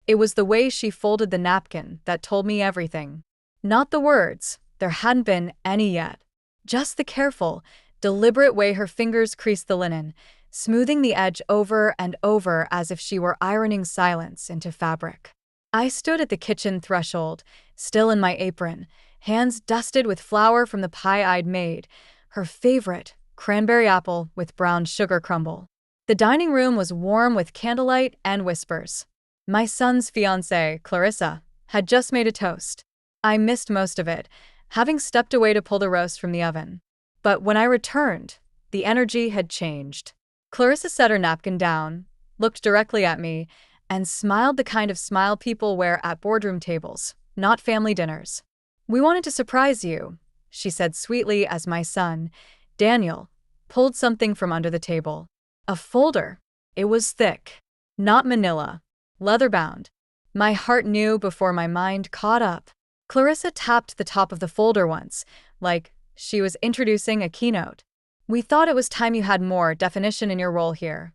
It was the way she folded the napkin that told me everything. Not the words, there hadn't been any yet. Just the careful, deliberate way her fingers creased the linen, smoothing the edge over and over as if she were ironing silence into fabric. I stood at the kitchen threshold, still in my apron, hands dusted with flour from the pie I'd made, her favorite, cranberry apple with brown sugar crumble. The dining room was warm with candlelight and whispers. My son's fiancée, Clarissa, had just made a toast. I missed most of it, having stepped away to pull the roast from the oven. But when I returned, the energy had changed. Clarissa set her napkin down, looked directly at me, and smiled the kind of smile people wear at boardroom tables, not family dinners. "We wanted to surprise you," she said sweetly as my son, Daniel, pulled something from under the table. A folder. It was thick. Not manila. Leather-bound. My heart knew before my mind caught up. Clarissa tapped the top of the folder once, like she was introducing a keynote. "We thought it was time you had more definition in your role here."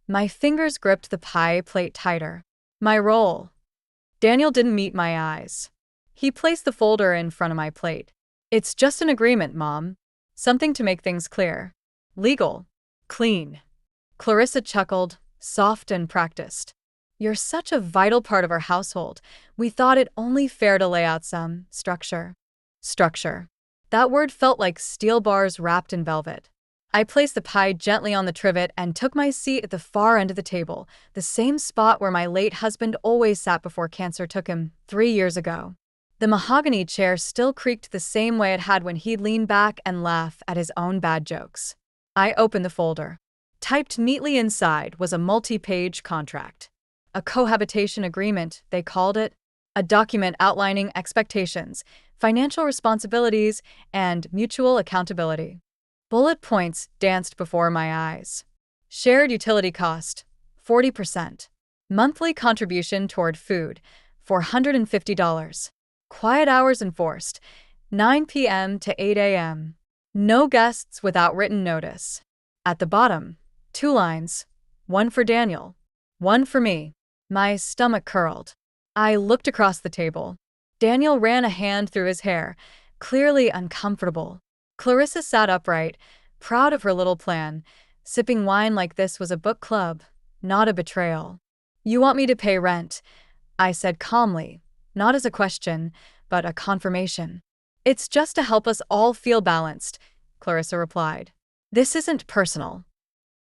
My fingers gripped the pie plate tighter. My role. Daniel didn't meet my eyes. He placed the folder in front of my plate. "It's just an agreement, Mom. Something to make things clear. Legal. Clean." Clarissa chuckled, soft and practiced. "You're such a vital part of our household. We thought it only fair to lay out some structure." Structure. That word felt like steel bars wrapped in velvet. I placed the pie gently on the trivet and took my seat at the far end of the table, the same spot where my late husband always sat before cancer took him 3 years ago. The mahogany chair still creaked the same way it had when he'd lean back and laugh at his own bad jokes. I opened the folder. Typed neatly inside was a multi-page contract. A cohabitation agreement, they called it. A document outlining expectations, financial responsibilities, and mutual accountability. Bullet points danced before my eyes. Shared utility cost, 40%. Monthly contribution toward food, $450. Quiet hours enforced, 9 p.m. to 8 a.m. No guests without written notice. At the bottom, 2 lines, one for Daniel, one for me. My stomach curled. I looked across the table. Daniel ran a hand through his hair, clearly uncomfortable. Clarissa sat upright, proud of her little plan, sipping wine like this was a book club, not a betrayal. "You want me to pay rent," I said calmly, not as a question, but a confirmation. "It's just to help us all feel balanced," Clarissa replied. "This isn't personal."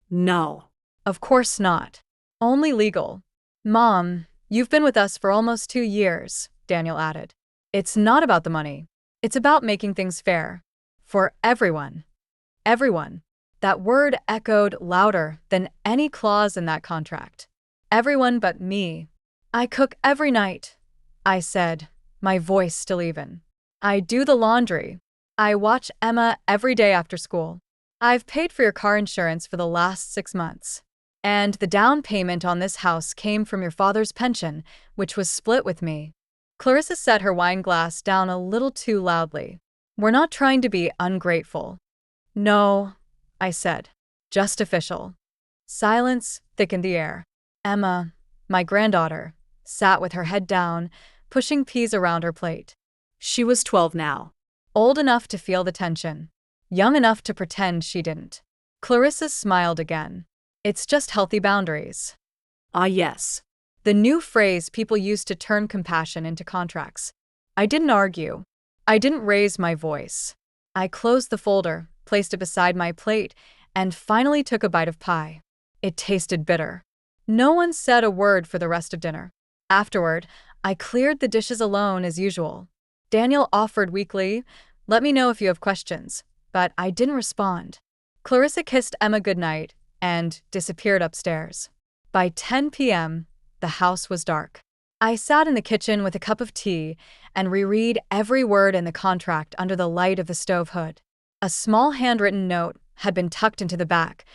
No. Of course not. Only legal. "Mom, you've been with us for almost 2 years, Daniel added. "It's not about the money. It's about making things fair. For everyone." Everyone. That word echoed louder than any clause in that contract. Everyone but me. "I cook every night," I said, my voice still even. "I do the laundry. I watch Emma every day after school. I've paid for your car insurance for the last 6 months. And the down payment on this house came from your father's pension, which was split with me." Clarissa set her wine glass down a little too loudly. "We're not trying to be ungrateful." "No," I said. "Just official." Silence thickened the air. Emma, my granddaughter, sat with her head down, pushing peas around her plate. She was 12 now. Old enough to feel the tension. Young enough to pretend she didn't. Clarissa smiled again. "It's just healthy boundaries." Ah, yes. The new phrase people used to turn compassion into contracts. I didn't argue. I didn't raise my voice. I closed the folder, placed it beside my plate, and finally took a bite of pie. It tasted bitter. No one said a word for the rest of dinner. Afterward, I cleared the dishes alone as usual. Daniel offered weakly, "Let me know if you have questions," but I didn't respond. Clarissa kissed Emma goodnight and disappeared upstairs. By 10 p.m., the house was dark. I sat in the kitchen with a cup of tea and reread every word in the contract under the light of the stove hood. A small handwritten note had been tucked into the back.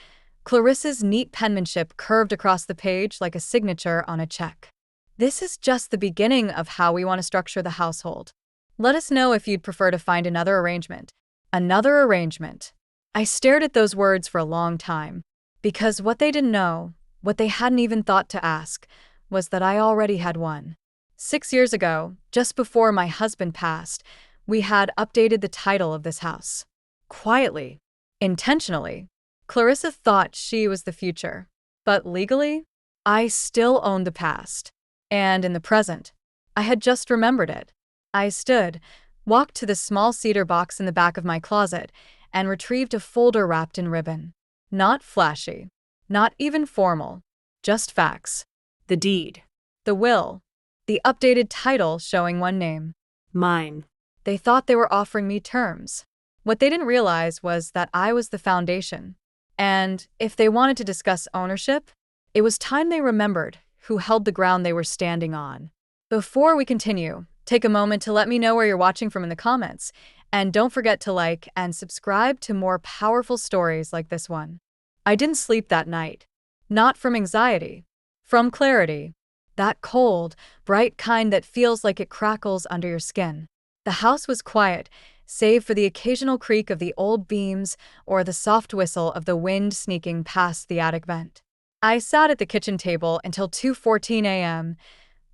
Clarissa's neat penmanship curved across the page like a signature on a check. "This is just the beginning of how we want to structure the household. Let us know if you'd prefer to find another arrangement." Another arrangement. I stared at those words for a long time, because what they didn't know, what they hadn't even thought to ask, was that I already had one. 6 years ago, just before my husband passed, we had updated the title of this house. Quietly, intentionally, Clarissa thought she was the future. But legally, I still owned the past. And in the present, I had just remembered it. I stood, walked to the small cedar box in the back of my closet, and retrieved a folder wrapped in ribbon. Not flashy, not even formal, just facts. The deed. The will, the updated title showing one name. Mine. They thought they were offering me terms. What they didn't realize was that I was the foundation. And if they wanted to discuss ownership, it was time they remembered who held the ground they were standing on. Before we continue, take a moment to let me know where you're watching from in the comments, and don't forget to like and subscribe to more powerful stories like this one. I didn't sleep that night. Not from anxiety. From clarity. That cold, bright kind that feels like it crackles under your skin. The house was quiet, save for the occasional creak of the old beams or the soft whistle of the wind sneaking past the attic vent. I sat at the kitchen table until 2:14 a.m.,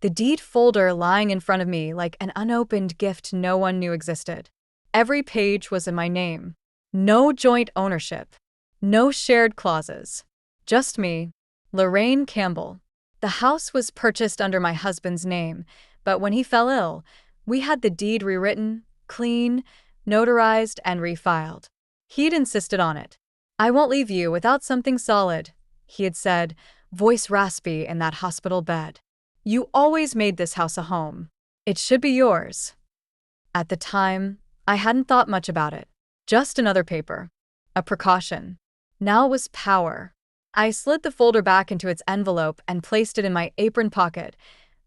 the deed folder lying in front of me like an unopened gift no one knew existed. Every page was in my name. No joint ownership. No shared clauses. Just me, Lorraine Campbell. The house was purchased under my husband's name, but when he fell ill, we had the deed rewritten, clean, notarized, and refiled. He'd insisted on it. "I won't leave you without something solid," he had said, voice raspy in that hospital bed. "You always made this house a home. It should be yours." At the time, I hadn't thought much about it. Just another paper. A precaution. Now it was power. I slid the folder back into its envelope and placed it in my apron pocket,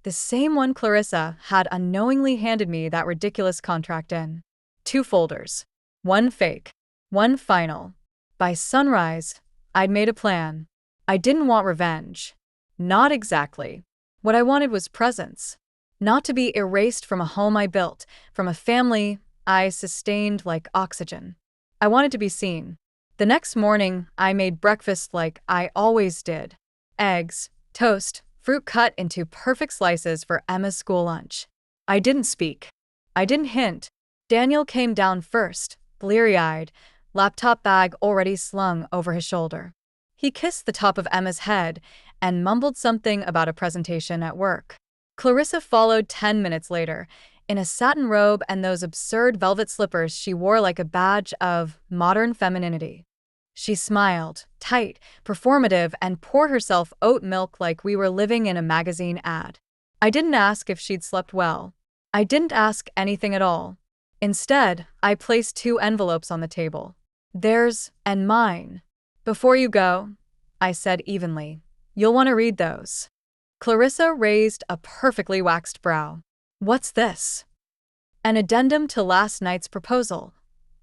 the same one Clarissa had unknowingly handed me that ridiculous contract in. 2 folders. One fake. One final. By sunrise, I'd made a plan. I didn't want revenge. Not exactly. What I wanted was presence. Not to be erased from a home I built, from a family I sustained like oxygen. I wanted to be seen. The next morning, I made breakfast like I always did. Eggs, toast, fruit cut into perfect slices for Emma's school lunch. I didn't speak. I didn't hint. Daniel came down first, bleary-eyed, laptop bag already slung over his shoulder. He kissed the top of Emma's head and mumbled something about a presentation at work. Clarissa followed 10 minutes later, in a satin robe and those absurd velvet slippers she wore like a badge of modern femininity. She smiled, tight, performative, and poured herself oat milk like we were living in a magazine ad. I didn't ask if she'd slept well. I didn't ask anything at all. Instead, I placed 2 envelopes on the table. Theirs and mine. "Before you go," I said evenly, "you'll want to read those." Clarissa raised a perfectly waxed brow. "What's this?" "An addendum to last night's proposal,"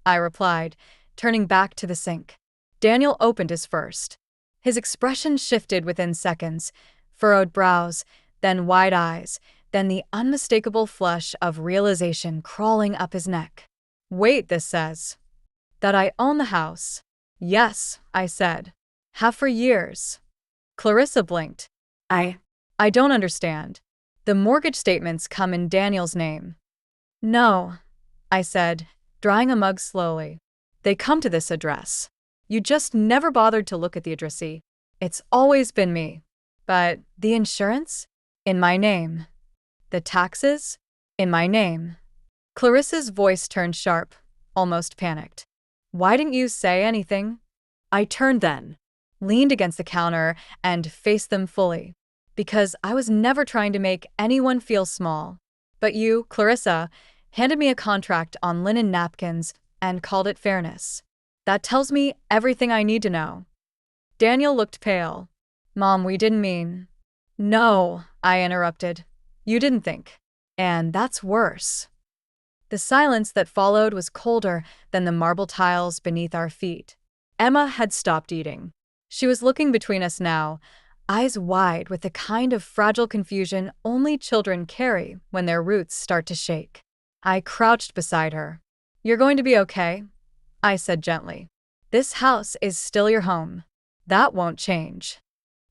I replied, turning back to the sink. Daniel opened his first. His expression shifted within seconds, furrowed brows, then wide eyes, then the unmistakable flush of realization crawling up his neck. "Wait, this says that I own the house." "Yes," I said. "Have for years." Clarissa blinked. I don't understand. The mortgage statements come in Daniel's name." "No," I said, drying a mug slowly. "They come to this address. You just never bothered to look at the addressee. It's always been me. But the insurance? In my name. The taxes? In my name." Clarissa's voice turned sharp, almost panicked. "Why didn't you say anything?" I turned then, leaned against the counter, and faced them fully. Because I was never trying to make anyone feel small. But you, Clarissa, handed me a contract on linen napkins and called it fairness. That tells me everything I need to know. Daniel looked pale. "Mom, we didn't mean—" "No," I interrupted. "You didn't think. And that's worse." The silence that followed was colder than the marble tiles beneath our feet. Emma had stopped eating. She was looking between us now, eyes wide with the kind of fragile confusion only children carry when their roots start to shake. I crouched beside her. "You're going to be okay," I said gently. "This house is still your home. That won't change."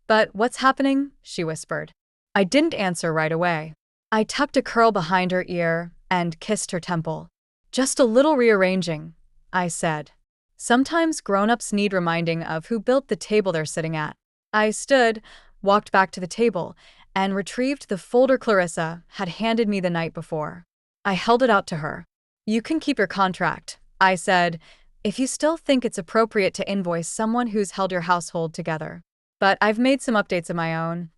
"But what's happening?" she whispered. I didn't answer right away. I tucked a curl behind her ear and kissed her temple. Just a little rearranging, I said. Sometimes grown-ups need reminding of who built the table they're sitting at. I stood, walked back to the table, and retrieved the folder Clarissa had handed me the night before. I held it out to her. You can keep your contract, I said, if you still think it's appropriate to invoice someone who's held your household together. But I've made some updates of my own.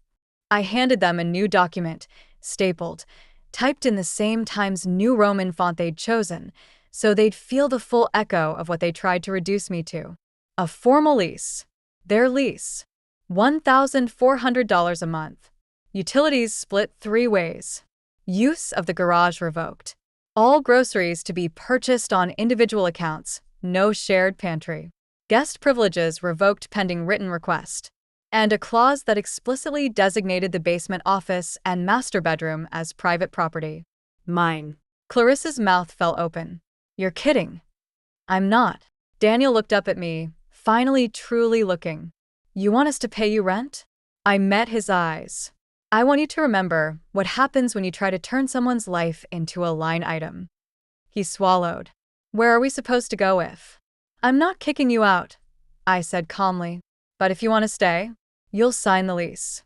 I handed them a new document, stapled, typed in the same Times New Roman font they'd chosen, so they'd feel the full echo of what they tried to reduce me to. A formal lease. Their lease. $1,400 a month. Utilities split 3 ways. Use of the garage revoked. All groceries to be purchased on individual accounts, no shared pantry. Guest privileges revoked pending written request. And a clause that explicitly designated the basement office and master bedroom as private property. Mine. Clarissa's mouth fell open. You're kidding. I'm not. Daniel looked up at me, finally truly looking. You want us to pay you rent? I met his eyes. I want you to remember what happens when you try to turn someone's life into a line item. He swallowed. Where are we supposed to go if? I'm not kicking you out, I said calmly. But if you want to stay, you'll sign the lease.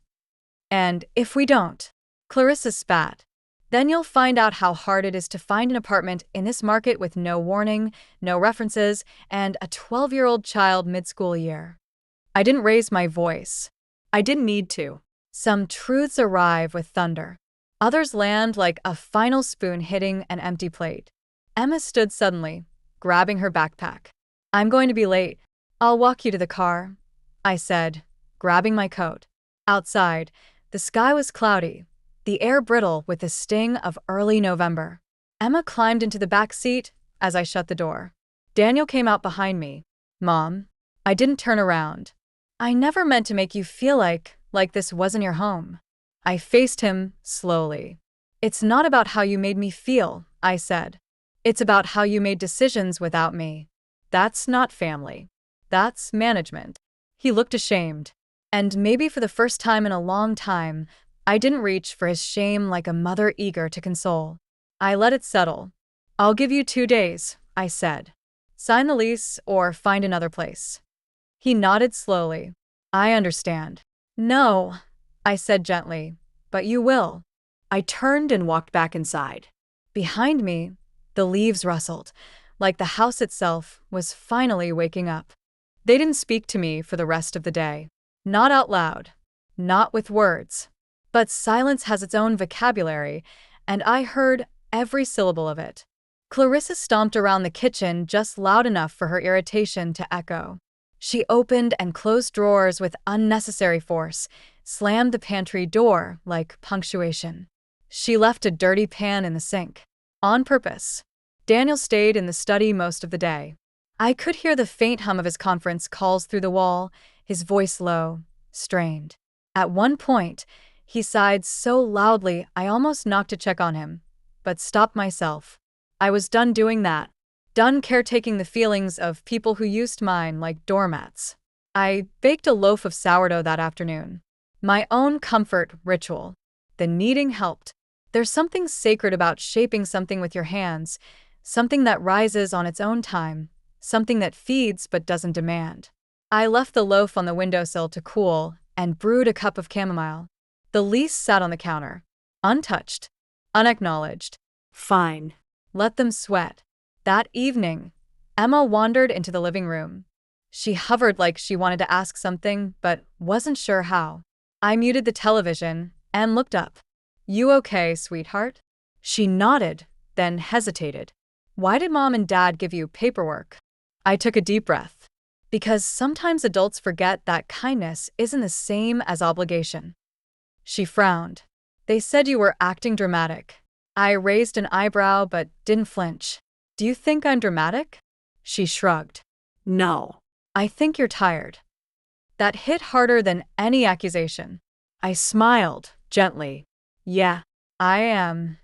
And if we don't, Clarissa spat, then you'll find out how hard it is to find an apartment in this market with no warning, no references, and a 12-year-old child mid-school year. I didn't raise my voice. I didn't need to. Some truths arrive with thunder. Others land like a final spoon hitting an empty plate. Emma stood suddenly, grabbing her backpack. I'm going to be late. I'll walk you to the car, I said, grabbing my coat. Outside, the sky was cloudy, the air brittle with the sting of early November. Emma climbed into the back seat as I shut the door. Daniel came out behind me. Mom, I didn't turn around. I never meant to make you feel like this wasn't your home. I faced him slowly. It's not about how you made me feel, I said. It's about how you made decisions without me. That's not family. That's management. He looked ashamed. And maybe for the first time in a long time, I didn't reach for his shame like a mother eager to console. I let it settle. I'll give you 2 days, I said. Sign the lease or find another place. He nodded slowly. I understand. No, I said gently, but you will. I turned and walked back inside. Behind me, the leaves rustled, like the house itself was finally waking up. They didn't speak to me for the rest of the day. Not out loud, not with words. But silence has its own vocabulary, and I heard every syllable of it. Clarissa stomped around the kitchen just loud enough for her irritation to echo. She opened and closed drawers with unnecessary force, slammed the pantry door like punctuation. She left a dirty pan in the sink. On purpose. Daniel stayed in the study most of the day. I could hear the faint hum of his conference calls through the wall, his voice low, strained. At one point, he sighed so loudly I almost knocked to check on him, but stopped myself. I was done doing that. Done caretaking the feelings of people who used mine like doormats. I baked a loaf of sourdough that afternoon. My own comfort ritual. The kneading helped. There's something sacred about shaping something with your hands, something that rises on its own time, something that feeds but doesn't demand. I left the loaf on the windowsill to cool and brewed a cup of chamomile. The lease sat on the counter, untouched, unacknowledged. Fine. Let them sweat. That evening, Emma wandered into the living room. She hovered like she wanted to ask something, but wasn't sure how. I muted the television and looked up. You okay, sweetheart? She nodded, then hesitated. Why did Mom and Dad give you paperwork? I took a deep breath. Because sometimes adults forget that kindness isn't the same as obligation. She frowned. They said you were acting dramatic. I raised an eyebrow but didn't flinch. Do you think I'm dramatic? She shrugged. No. I think you're tired. That hit harder than any accusation. I smiled, gently. Yeah, I am.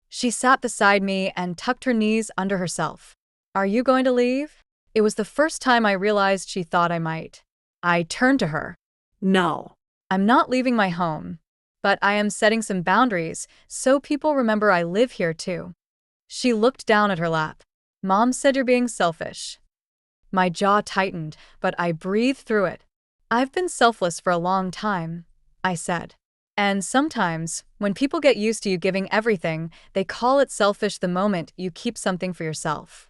She sat beside me and tucked her knees under herself. Are you going to leave? It was the first time I realized she thought I might. I turned to her. No. I'm not leaving my home. But I am setting some boundaries so people remember I live here too. She looked down at her lap. Mom said you're being selfish. My jaw tightened, but I breathed through it. I've been selfless for a long time, I said. And sometimes, when people get used to you giving everything, they call it selfish the moment you keep something for yourself.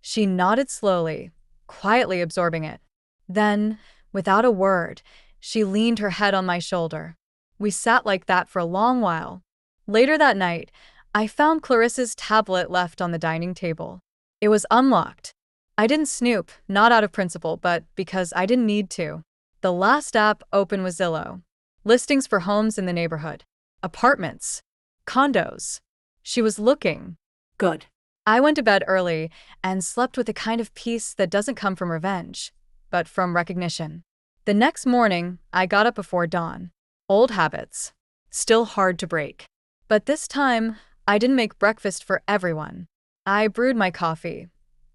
She nodded slowly, quietly absorbing it. Then, without a word, she leaned her head on my shoulder. We sat like that for a long while. Later that night, I found Clarissa's tablet left on the dining table. It was unlocked. I didn't snoop, not out of principle, but because I didn't need to. The last app open was Zillow. Listings for homes in the neighborhood. Apartments. Condos. She was looking. Good. I went to bed early and slept with a kind of peace that doesn't come from revenge, but from recognition. The next morning, I got up before dawn. Old habits. Still hard to break. But this time, I didn't make breakfast for everyone. I brewed my coffee,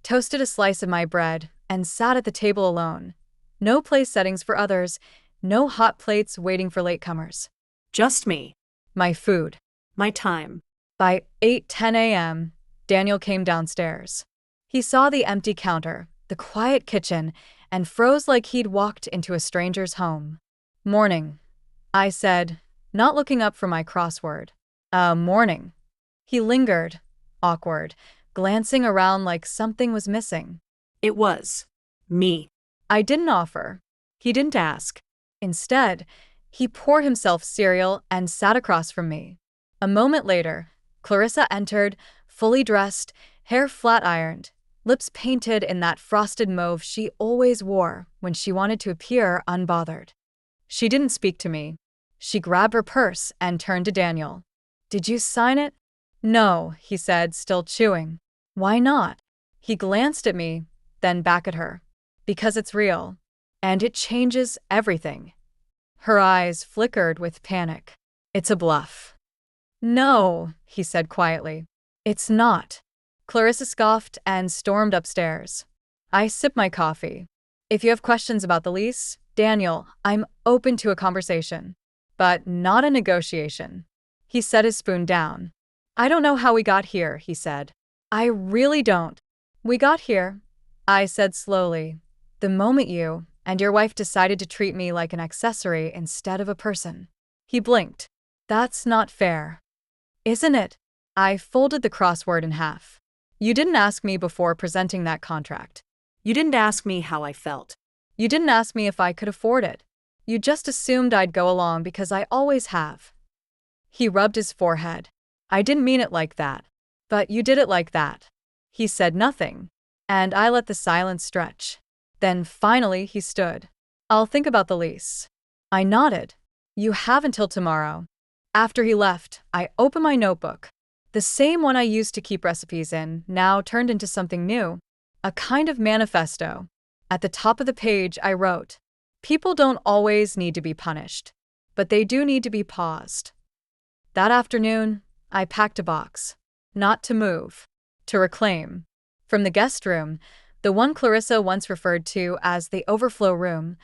toasted a slice of my bread, and sat at the table alone. No place settings for others, no hot plates waiting for latecomers. Just me. My food. My time. By 8:10 a.m., Daniel came downstairs. He saw the empty counter, the quiet kitchen, and froze like he'd walked into a stranger's home. Morning, I said, not looking up from my crossword. Morning. He lingered, awkward, glancing around like something was missing. It was. Me. I didn't offer. He didn't ask. Instead, he poured himself cereal and sat across from me. A moment later, Clarissa entered, fully dressed, hair flat-ironed, lips painted in that frosted mauve she always wore when she wanted to appear unbothered. She didn't speak to me. She grabbed her purse and turned to Daniel. Did you sign it? No, he said, still chewing. Why not? He glanced at me, then back at her. Because it's real. And it changes everything. Her eyes flickered with panic. It's a bluff. No, he said quietly. It's not. Clarissa scoffed and stormed upstairs. I sipped my coffee. If you have questions about the lease, Daniel, I'm open to a conversation. But not a negotiation. He set his spoon down. I don't know how we got here, he said. I really don't. We got here, I said slowly, the moment you and your wife decided to treat me like an accessory instead of a person. He blinked. That's not fair. Isn't it? I folded the crossword in half. You didn't ask me before presenting that contract. You didn't ask me how I felt. You didn't ask me if I could afford it. You just assumed I'd go along because I always have. He rubbed his forehead. I didn't mean it like that. But you did it like that. He said nothing, and I let the silence stretch. Then finally he stood. I'll think about the lease. I nodded. You have until tomorrow. After he left, I opened my notebook. The same one I used to keep recipes in now turned into something new. A kind of manifesto. At the top of the page I wrote, people don't always need to be punished, but they do need to be paused. That afternoon, I packed a box. Not to move. To reclaim. From the guest room, the one Clarissa once referred to as the overflow room,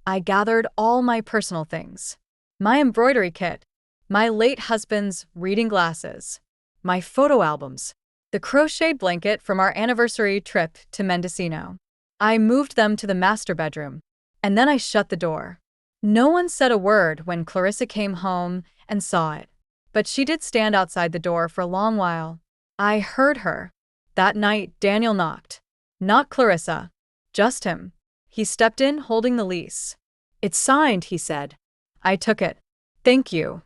I gathered all my personal things. My embroidery kit, my late husband's reading glasses, my photo albums, the crocheted blanket from our anniversary trip to Mendocino. I moved them to the master bedroom, and then I shut the door. No one said a word when Clarissa came home and saw it, but she did stand outside the door for a long while. I heard her. That night, Daniel knocked. Not Clarissa. Just him. He stepped in holding the lease. It's signed, he said. I took it. Thank you.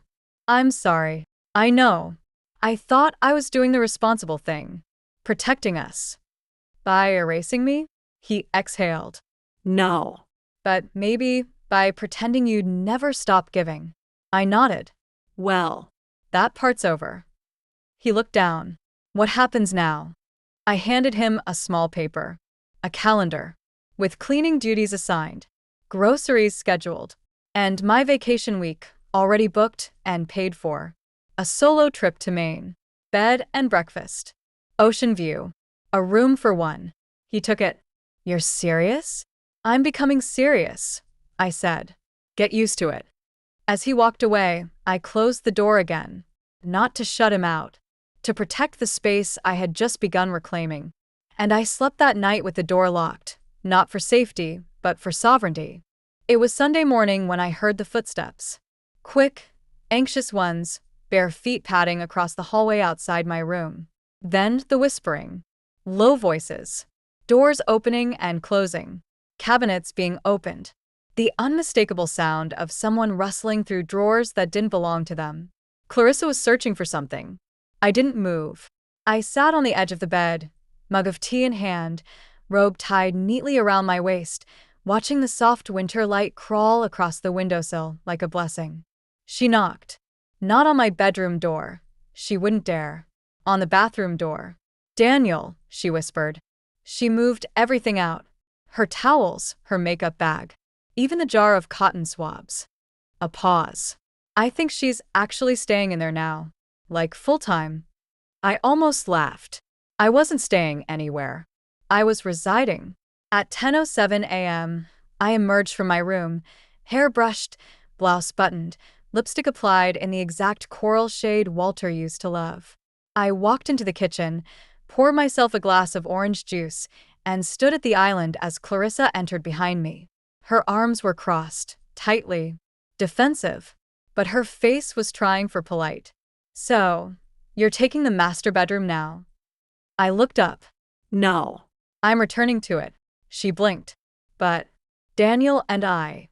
I'm sorry. I know. I thought I was doing the responsible thing. Protecting us. By erasing me? He exhaled. No. But maybe by pretending you'd never stop giving. I nodded. Well. That part's over. He looked down. What happens now? I handed him a small paper. A calendar. With cleaning duties assigned. Groceries scheduled. And my vacation week, already booked and paid for. A solo trip to Maine. Bed and breakfast. Ocean view. A room for one. He took it. You're serious? I'm becoming serious, I said. Get used to it. As he walked away, I closed the door again, not to shut him out, to protect the space I had just begun reclaiming. And I slept that night with the door locked, not for safety, but for sovereignty. It was Sunday morning when I heard the footsteps. Quick, anxious ones, bare feet padding across the hallway outside my room. Then the whispering. Low voices. Doors opening and closing. Cabinets being opened. The unmistakable sound of someone rustling through drawers that didn't belong to them. Clarissa was searching for something. I didn't move. I sat on the edge of the bed, mug of tea in hand, robe tied neatly around my waist, watching the soft winter light crawl across the windowsill like a blessing. She knocked. Not on my bedroom door. She wouldn't dare. On the bathroom door. "Daniel," she whispered. She moved everything out. Her towels, her makeup bag, even the jar of cotton swabs. A pause. "I think she's actually staying in there now. Like full-time." I almost laughed. I wasn't staying anywhere. I was residing. At 10:07 a.m., I emerged from my room, hair brushed, blouse buttoned, lipstick applied in the exact coral shade Walter used to love. I walked into the kitchen, poured myself a glass of orange juice, and stood at the island as Clarissa entered behind me. Her arms were crossed, tightly, defensive, but her face was trying for polite. "So, you're taking the master bedroom now?" I looked up. No. "I'm returning to it." She blinked. "But Daniel and I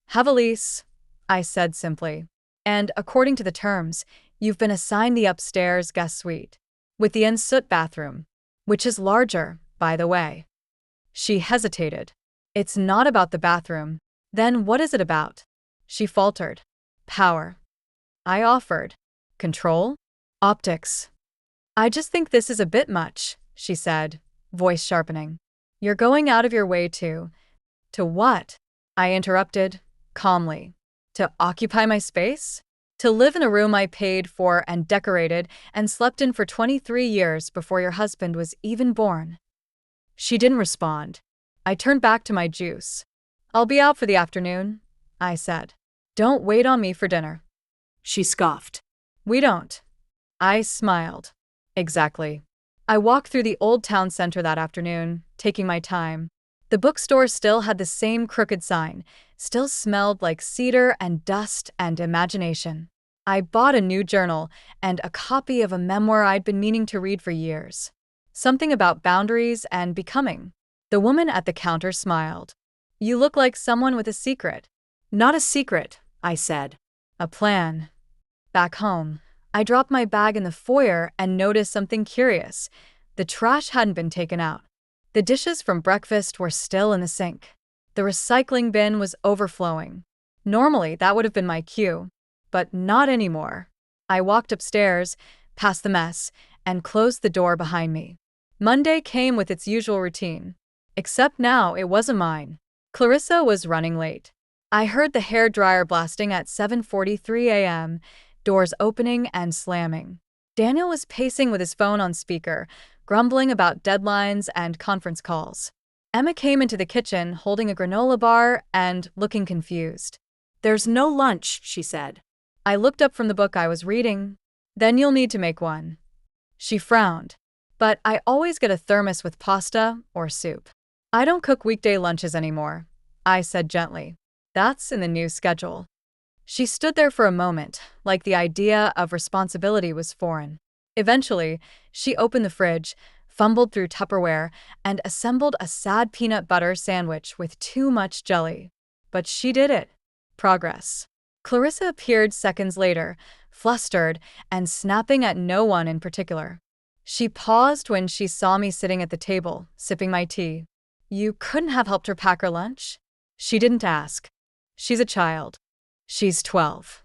have a lease," I said simply. "And according to the terms, you've been assigned the upstairs guest suite, with the ensuite bathroom, which is larger, by the way." She hesitated. "It's not about the bathroom." "Then what is it about?" She faltered. "Power." I offered. "Control?" "Optics." "I just think this is a bit much," she said, voice sharpening. "You're going out of your way to." "To what?" I interrupted, calmly. "To occupy my space? To live in a room I paid for and decorated and slept in for 23 years before your husband was even born?" She didn't respond. I turned back to my juice. "I'll be out for the afternoon," I said. "Don't wait on me for dinner." She scoffed. "We don't." I smiled. "Exactly." I walked through the old town center that afternoon, taking my time. The bookstore still had the same crooked sign, still smelled like cedar and dust and imagination. I bought a new journal and a copy of a memoir I'd been meaning to read for years. Something about boundaries and becoming. The woman at the counter smiled. "You look like someone with a secret." Not a secret, I said. "A plan." Back home, I dropped my bag in the foyer and noticed something curious. The trash hadn't been taken out. The dishes from breakfast were still in the sink. The recycling bin was overflowing. Normally, that would have been my cue, but not anymore. I walked upstairs, past the mess, and closed the door behind me. Monday came with its usual routine. Except now it wasn't mine. Clarissa was running late. I heard the hairdryer blasting at 7:43 a.m., doors opening and slamming. Daniel was pacing with his phone on speaker, grumbling about deadlines and conference calls. Emma came into the kitchen holding a granola bar and looking confused. "There's no lunch," she said. I looked up from the book I was reading. "Then you'll need to make one." She frowned. "But I always get a thermos with pasta or soup." "I don't cook weekday lunches anymore," I said gently. "That's in the new schedule." She stood there for a moment, like the idea of responsibility was foreign. Eventually, she opened the fridge, fumbled through Tupperware, and assembled a sad peanut butter sandwich with too much jelly. But she did it. Progress. Clarissa appeared seconds later, flustered and snapping at no one in particular. She paused when she saw me sitting at the table, sipping my tea. "You couldn't have helped her pack her lunch?" She didn't ask. "She's a child." "She's 12.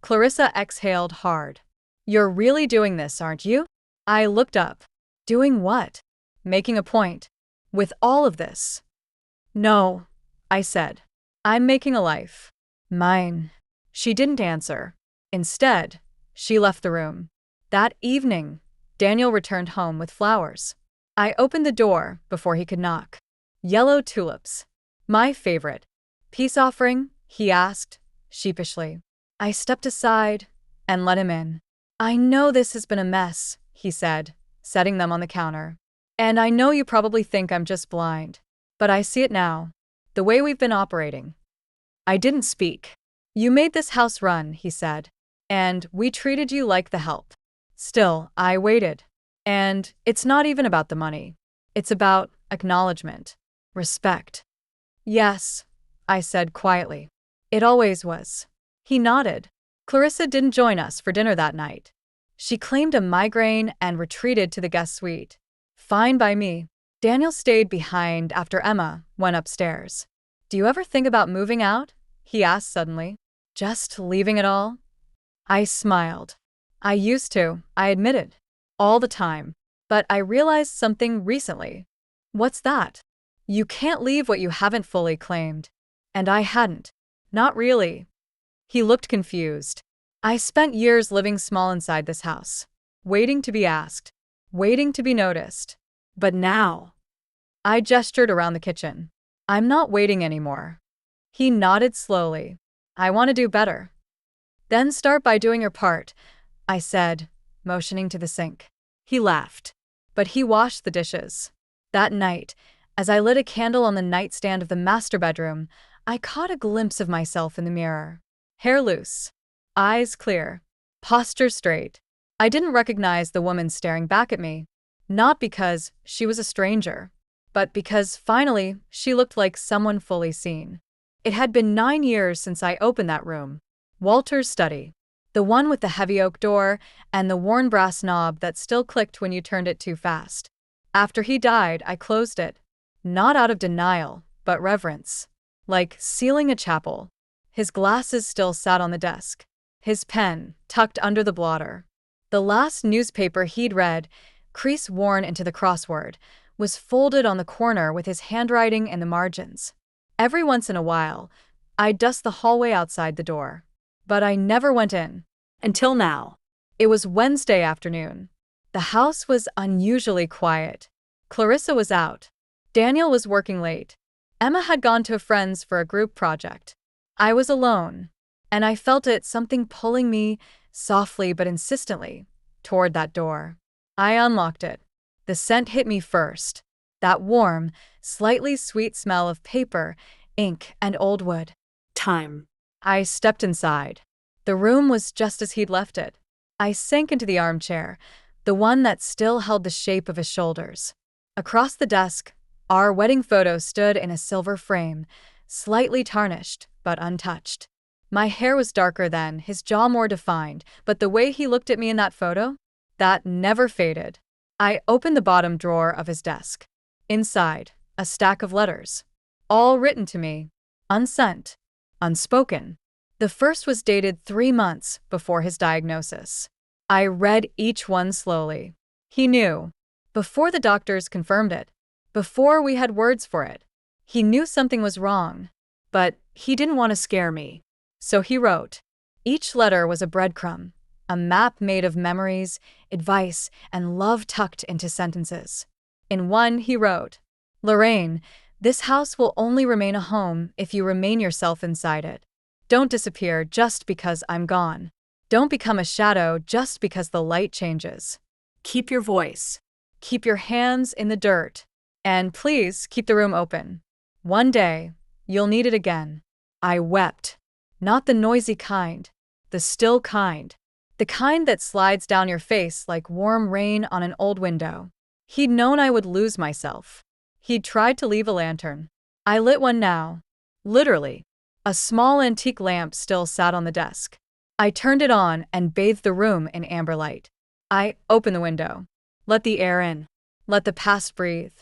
Clarissa exhaled hard. "You're really doing this, aren't you?" I looked up. "Doing what?" "Making a point. With all of this." "No," I said. "I'm making a life. Mine." She didn't answer. Instead, she left the room. That evening, Daniel returned home with flowers. I opened the door before he could knock. "Yellow tulips. My favorite." "Peace offering?" he asked, sheepishly. I stepped aside and let him in. I know this has been a mess, he said, setting them on the counter. And I know you probably think I'm just blind. But I see it now. The way we've been operating. I didn't speak. You made this house run, he said. And we treated you like the help. Still, I waited. And it's not even about the money. It's about acknowledgement, respect. Yes, I said quietly. It always was. He nodded. Clarissa didn't join us for dinner that night. She claimed a migraine and retreated to the guest suite. Fine by me. Daniel stayed behind after Emma went upstairs. Do you ever think about moving out? He asked suddenly. Just leaving it all? I smiled. I used to, I admitted. All the time. But I realized something recently. What's that? You can't leave what you haven't fully claimed. And I hadn't. Not really. He looked confused. I spent years living small inside this house, waiting to be asked, waiting to be noticed. But now, I gestured around the kitchen. I'm not waiting anymore. He nodded slowly. I want to do better. Then start by doing your part, I said, motioning to the sink. He laughed. But he washed the dishes. That night, as I lit a candle on the nightstand of the master bedroom, I caught a glimpse of myself in the mirror. Hair loose, eyes clear, posture straight. I didn't recognize the woman staring back at me. Not because she was a stranger, but because finally she looked like someone fully seen. It had been 9 years since I opened that room. Walter's study. The one with the heavy oak door and the worn brass knob that still clicked when you turned it too fast. After he died, I closed it. Not out of denial, but reverence. Like sealing a chapel. His glasses still sat on the desk. His pen tucked under the blotter. The last newspaper he'd read, crease worn into the crossword, was folded on the corner with his handwriting in the margins. Every once in a while, I'd dust the hallway outside the door. But I never went in. Until now. It was Wednesday afternoon. The house was unusually quiet. Clarissa was out. Daniel was working late. Emma had gone to a friend's for a group project. I was alone, and I felt something pulling me, softly but insistently, toward that door. I unlocked it. The scent hit me first. That warm, slightly sweet smell of paper, ink, and old wood. Time. I stepped inside. The room was just as he'd left it. I sank into the armchair, the one that still held the shape of his shoulders. Across the desk, our wedding photo stood in a silver frame, slightly tarnished, but untouched. My hair was darker then, his jaw more defined, but the way he looked at me in that photo, that never faded. I opened the bottom drawer of his desk. Inside, a stack of letters. All written to me. Unsent. Unspoken. The first was dated 3 months before his diagnosis. I read each one slowly. He knew. Before the doctors confirmed it. Before we had words for it. He knew something was wrong. But he didn't want to scare me. So he wrote. Each letter was a breadcrumb. A map made of memories, advice, and love tucked into sentences. In one, he wrote, Lorraine, this house will only remain a home if you remain yourself inside it. Don't disappear just because I'm gone. Don't become a shadow just because the light changes. Keep your voice. Keep your hands in the dirt. And please keep the room open. One day, you'll need it again. I wept. Not the noisy kind. The still kind. The kind that slides down your face like warm rain on an old window. He'd known I would lose myself. He'd tried to leave a lantern. I lit one now. Literally. A small antique lamp still sat on the desk. I turned it on and bathed the room in amber light. I opened the window. Let the air in. Let the past breathe.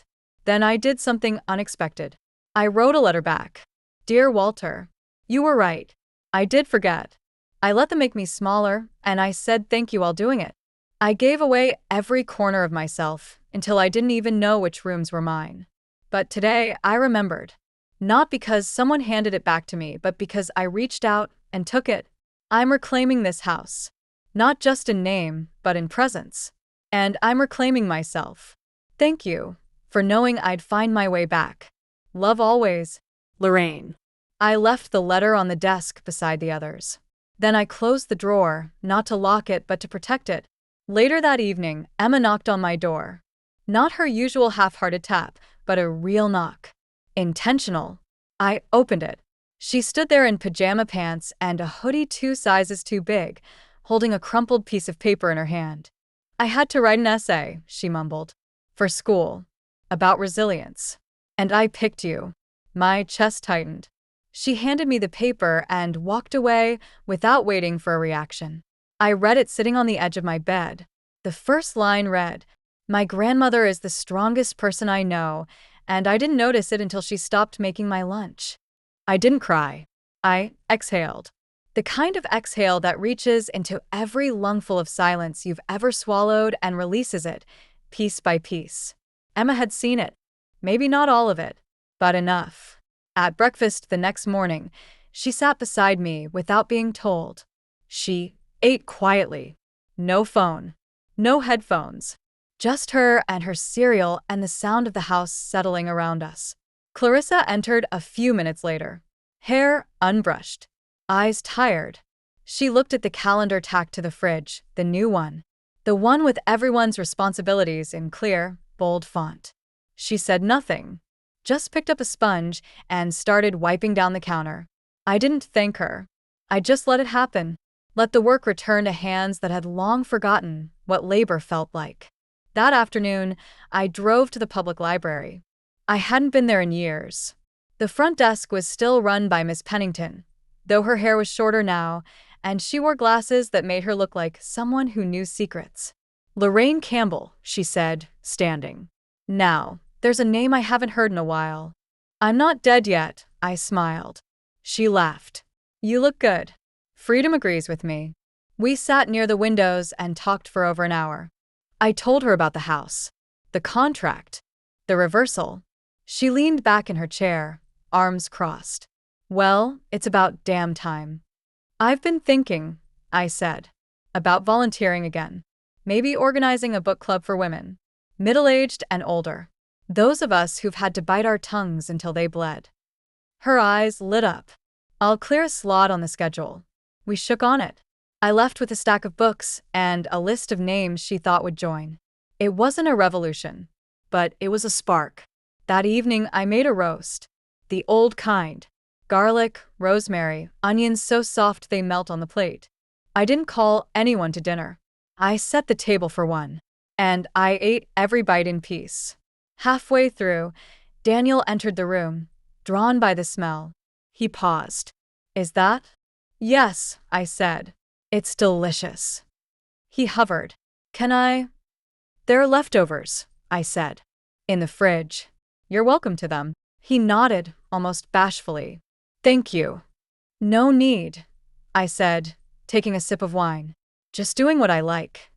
Then I did something unexpected. I wrote a letter back. Dear Walter, you were right. I did forget. I let them make me smaller, and I said thank you while doing it. I gave away every corner of myself until I didn't even know which rooms were mine. But today I remembered. Not because someone handed it back to me, but because I reached out and took it. I'm reclaiming this house. Not just in name, but in presence. And I'm reclaiming myself. Thank you for knowing I'd find my way back. Love always, Lorraine. I left the letter on the desk beside the others. Then I closed the drawer, not to lock it but to protect it. Later that evening, Emma knocked on my door. Not her usual half-hearted tap, but a real knock. Intentional. I opened it. She stood there in pajama pants and a hoodie 2 sizes too big, holding a crumpled piece of paper in her hand. I had to write an essay, she mumbled. For school. About resilience. And I picked you. My chest tightened. She handed me the paper and walked away without waiting for a reaction. I read it sitting on the edge of my bed. The first line read, "My grandmother is the strongest person I know," and I didn't notice it until she stopped making my lunch. I didn't cry. I exhaled. The kind of exhale that reaches into every lungful of silence you've ever swallowed and releases it, piece by piece. Emma had seen it. Maybe not all of it, but enough. At breakfast the next morning, she sat beside me without being told. She ate quietly. No phone. No headphones. Just her and her cereal and the sound of the house settling around us. Clarissa entered a few minutes later. Hair unbrushed. Eyes tired. She looked at the calendar tacked to the fridge, the new one. The one with everyone's responsibilities in clear, bold font. She said nothing. Just picked up a sponge and started wiping down the counter. I didn't thank her. I just let it happen. Let the work return to hands that had long forgotten what labor felt like. That afternoon, I drove to the public library. I hadn't been there in years. The front desk was still run by Miss Pennington, though her hair was shorter now, and she wore glasses that made her look like someone who knew secrets. "Lorraine Campbell," she said, standing. "Now, there's a name I haven't heard in a while." "I'm not dead yet," I smiled. She laughed. "You look good." Freedom agrees with me. We sat near the windows and talked for over an hour. I told her about the house, the contract, the reversal. She leaned back in her chair, arms crossed. "Well, it's about damn time." "I've been thinking," I said, "about volunteering again. Maybe organizing a book club for women, middle-aged and older. Those of us who've had to bite our tongues until they bled." Her eyes lit up. "I'll clear a slot on the schedule." We shook on it. I left with a stack of books and a list of names she thought would join. It wasn't a revolution, but it was a spark. That evening I made a roast. The old kind. Garlic, rosemary, onions so soft they melt on the plate. I didn't call anyone to dinner. I set the table for one. And I ate every bite in peace. Halfway through, Daniel entered the room, drawn by the smell. He paused. "Is that?" "Yes," I said. "It's delicious." He hovered. "Can I?" "There are leftovers," I said. "In the fridge. You're welcome to them." He nodded, almost bashfully. "Thank you." "No need," I said, taking a sip of wine. "Just doing what I like."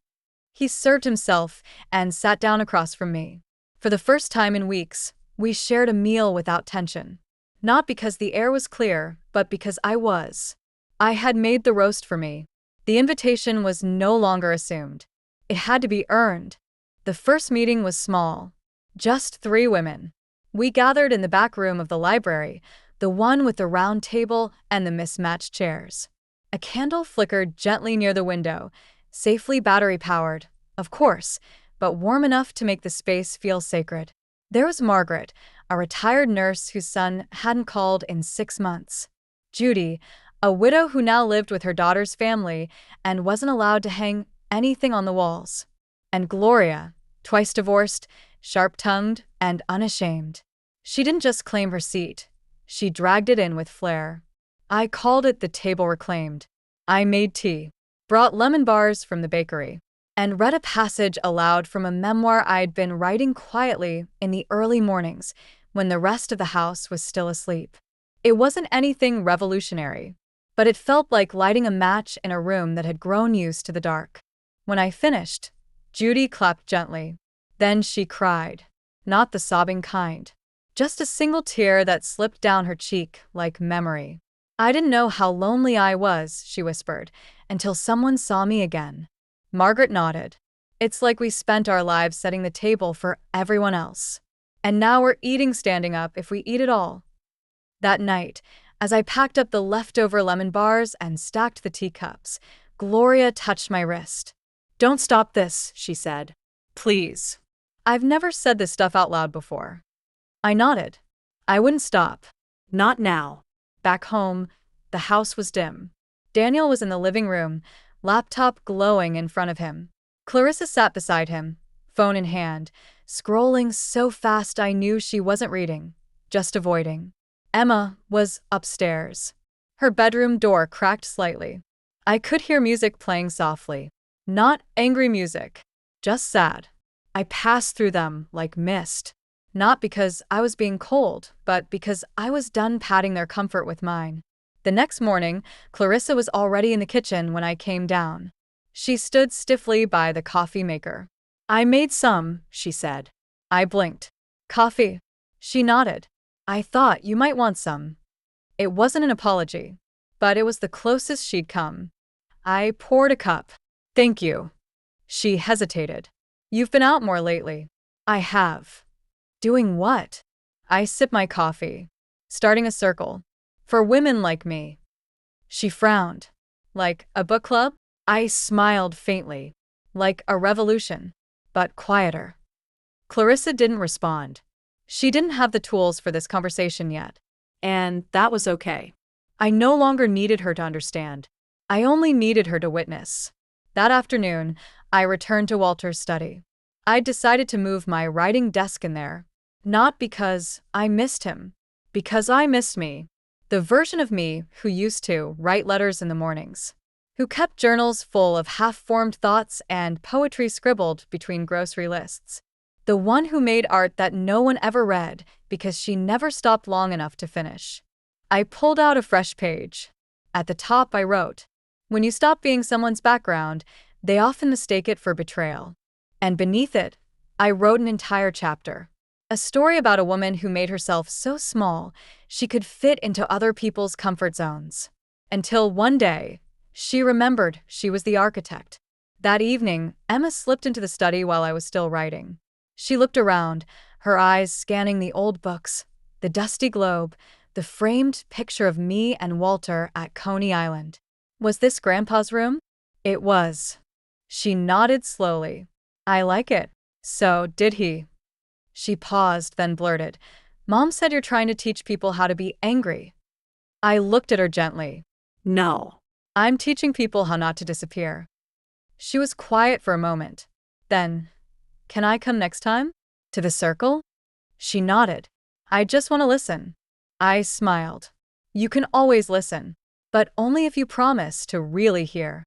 He served himself and sat down across from me. For the first time in weeks, we shared a meal without tension. Not because the air was clear, but because I was. I had made the roast for me. The invitation was no longer assumed. It had to be earned. The first meeting was small. Just 3 women. We gathered in the back room of the library, the one with the round table and the mismatched chairs. A candle flickered gently near the window, safely battery-powered, of course, but warm enough to make the space feel sacred. There was Margaret, a retired nurse whose son hadn't called in 6 months. Judy, a widow who now lived with her daughter's family and wasn't allowed to hang anything on the walls. And Gloria, twice divorced, sharp-tongued, and unashamed. She didn't just claim her seat. She dragged it in with flair. I called it the table reclaimed. I made tea, brought lemon bars from the bakery, and read a passage aloud from a memoir I'd been writing quietly in the early mornings when the rest of the house was still asleep. It wasn't anything revolutionary, but it felt like lighting a match in a room that had grown used to the dark. When I finished, Judy clapped gently. Then she cried. Not the sobbing kind. Just a single tear that slipped down her cheek like memory. "I didn't know how lonely I was," she whispered, "until someone saw me again." Margaret nodded. "It's like we spent our lives setting the table for everyone else. And now we're eating standing up if we eat at all." That night, As I packed up the leftover lemon bars and stacked the teacups, Gloria touched my wrist. Don't stop this, she said. Please. I've never said this stuff out loud before. I nodded. I wouldn't stop. Not now. Back home, the house was dim. Daniel was in the living room, laptop glowing in front of him. Clarissa sat beside him, phone in hand, scrolling so fast I knew she wasn't reading, just avoiding. Emma was upstairs. Her bedroom door cracked slightly. I could hear music playing softly. Not angry music, just sad. I passed through them like mist. Not because I was being cold, but because I was done padding their comfort with mine. The next morning, Clarissa was already in the kitchen when I came down. She stood stiffly by the coffee maker. I made some, she said. I blinked. Coffee? She nodded. I thought you might want some. It wasn't an apology, but it was the closest she'd come. I poured a cup. Thank you. She hesitated. You've been out more lately. I have. Doing what? I sipped my coffee. Starting a circle. For women like me. She frowned. Like a book club? I smiled faintly. Like a revolution. But quieter. Clarissa didn't respond. She didn't have the tools for this conversation yet. And that was okay. I no longer needed her to understand. I only needed her to witness. That afternoon, I returned to Walter's study. I decided to move my writing desk in there. Not because I missed him. Because I missed me. The version of me who used to write letters in the mornings. Who kept journals full of half-formed thoughts and poetry scribbled between grocery lists. The one who made art that no one ever read because she never stopped long enough to finish. I pulled out a fresh page. At the top I wrote, "When you stop being someone's background, they often mistake it for betrayal." And beneath it, I wrote an entire chapter. A story about a woman who made herself so small she could fit into other people's comfort zones. Until one day, she remembered she was the architect. That evening, Emma slipped into the study while I was still writing. She looked around, her eyes scanning the old books, the dusty globe, the framed picture of me and Walter at Coney Island. Was this Grandpa's room? It was. She nodded slowly. I like it. So did he. She paused, then blurted, "Mom said you're trying to teach people how to be angry." I looked at her gently. No. I'm teaching people how not to disappear. She was quiet for a moment. Then, "Can I come next time? To the circle?" She nodded. "I just want to listen." I smiled. "You can always listen, but only if you promise to really hear."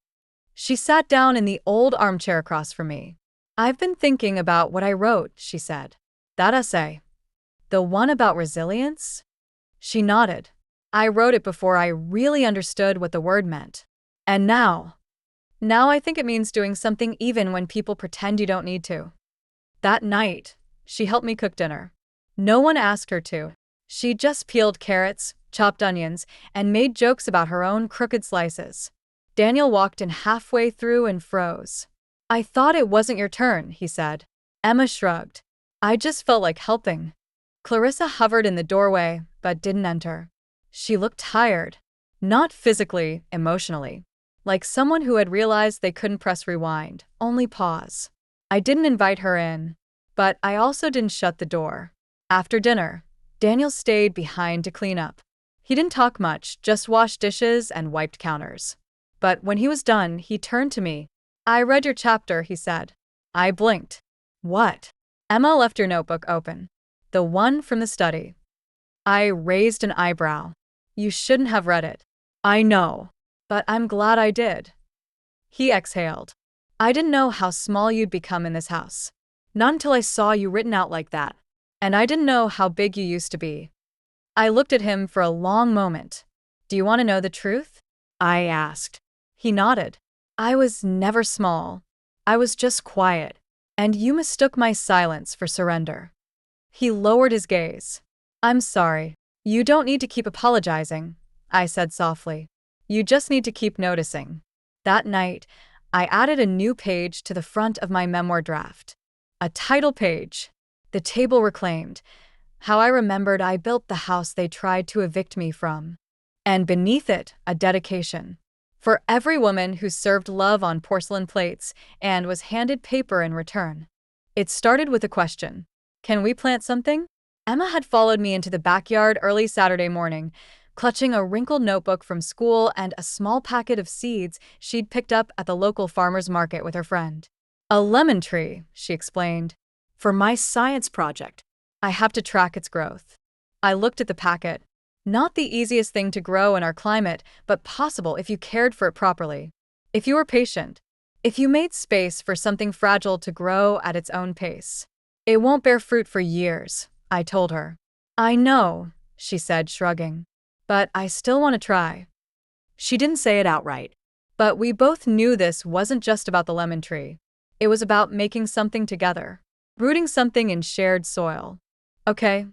She sat down in the old armchair across from me. "I've been thinking about what I wrote," she said. "That essay. The one about resilience?" She nodded. "I wrote it before I really understood what the word meant. And now I think it means doing something even when people pretend you don't need to." That night, she helped me cook dinner. No one asked her to. She just peeled carrots, chopped onions, and made jokes about her own crooked slices. Daniel walked in halfway through and froze. "I thought it wasn't your turn," he said. Emma shrugged. "I just felt like helping." Clarissa hovered in the doorway, but didn't enter. She looked tired. Not physically, emotionally. Like someone who had realized they couldn't press rewind, only pause. I didn't invite her in, but I also didn't shut the door. After dinner, Daniel stayed behind to clean up. He didn't talk much, just washed dishes and wiped counters. But when he was done, he turned to me. "I read your chapter," he said. I blinked. "What?" "Emma left your notebook open. The one from the study." I raised an eyebrow. "You shouldn't have read it." "I know, but I'm glad I did." He exhaled. "I didn't know how small you'd become in this house. Not until I saw you written out like that. And I didn't know how big you used to be." I looked at him for a long moment. "Do you want to know the truth?" I asked. He nodded. "I was never small. I was just quiet. And you mistook my silence for surrender." He lowered his gaze. "I'm sorry. You don't need to keep apologizing," I said softly. "You just need to keep noticing." That night, I added a new page to the front of my memoir draft. A title page. The table reclaimed. How I remembered I built the house they tried to evict me from. and beneath it, a dedication. For every woman who served love on porcelain plates and was handed paper in return. It started with a question. Can we plant something? Emma had followed me into the backyard early Saturday morning, clutching a wrinkled notebook from school and a small packet of seeds she'd picked up at the local farmer's market with her friend. A lemon tree, she explained. For my science project. I have to track its growth. I looked at the packet. Not the easiest thing to grow in our climate, but possible if you cared for it properly. If you were patient. If you made space for something fragile to grow at its own pace. It won't bear fruit for years, I told her. I know, she said, shrugging. But I still want to try. She didn't say it outright. But we both knew this wasn't just about the lemon tree. It was about making something together. Rooting something in shared soil. Okay,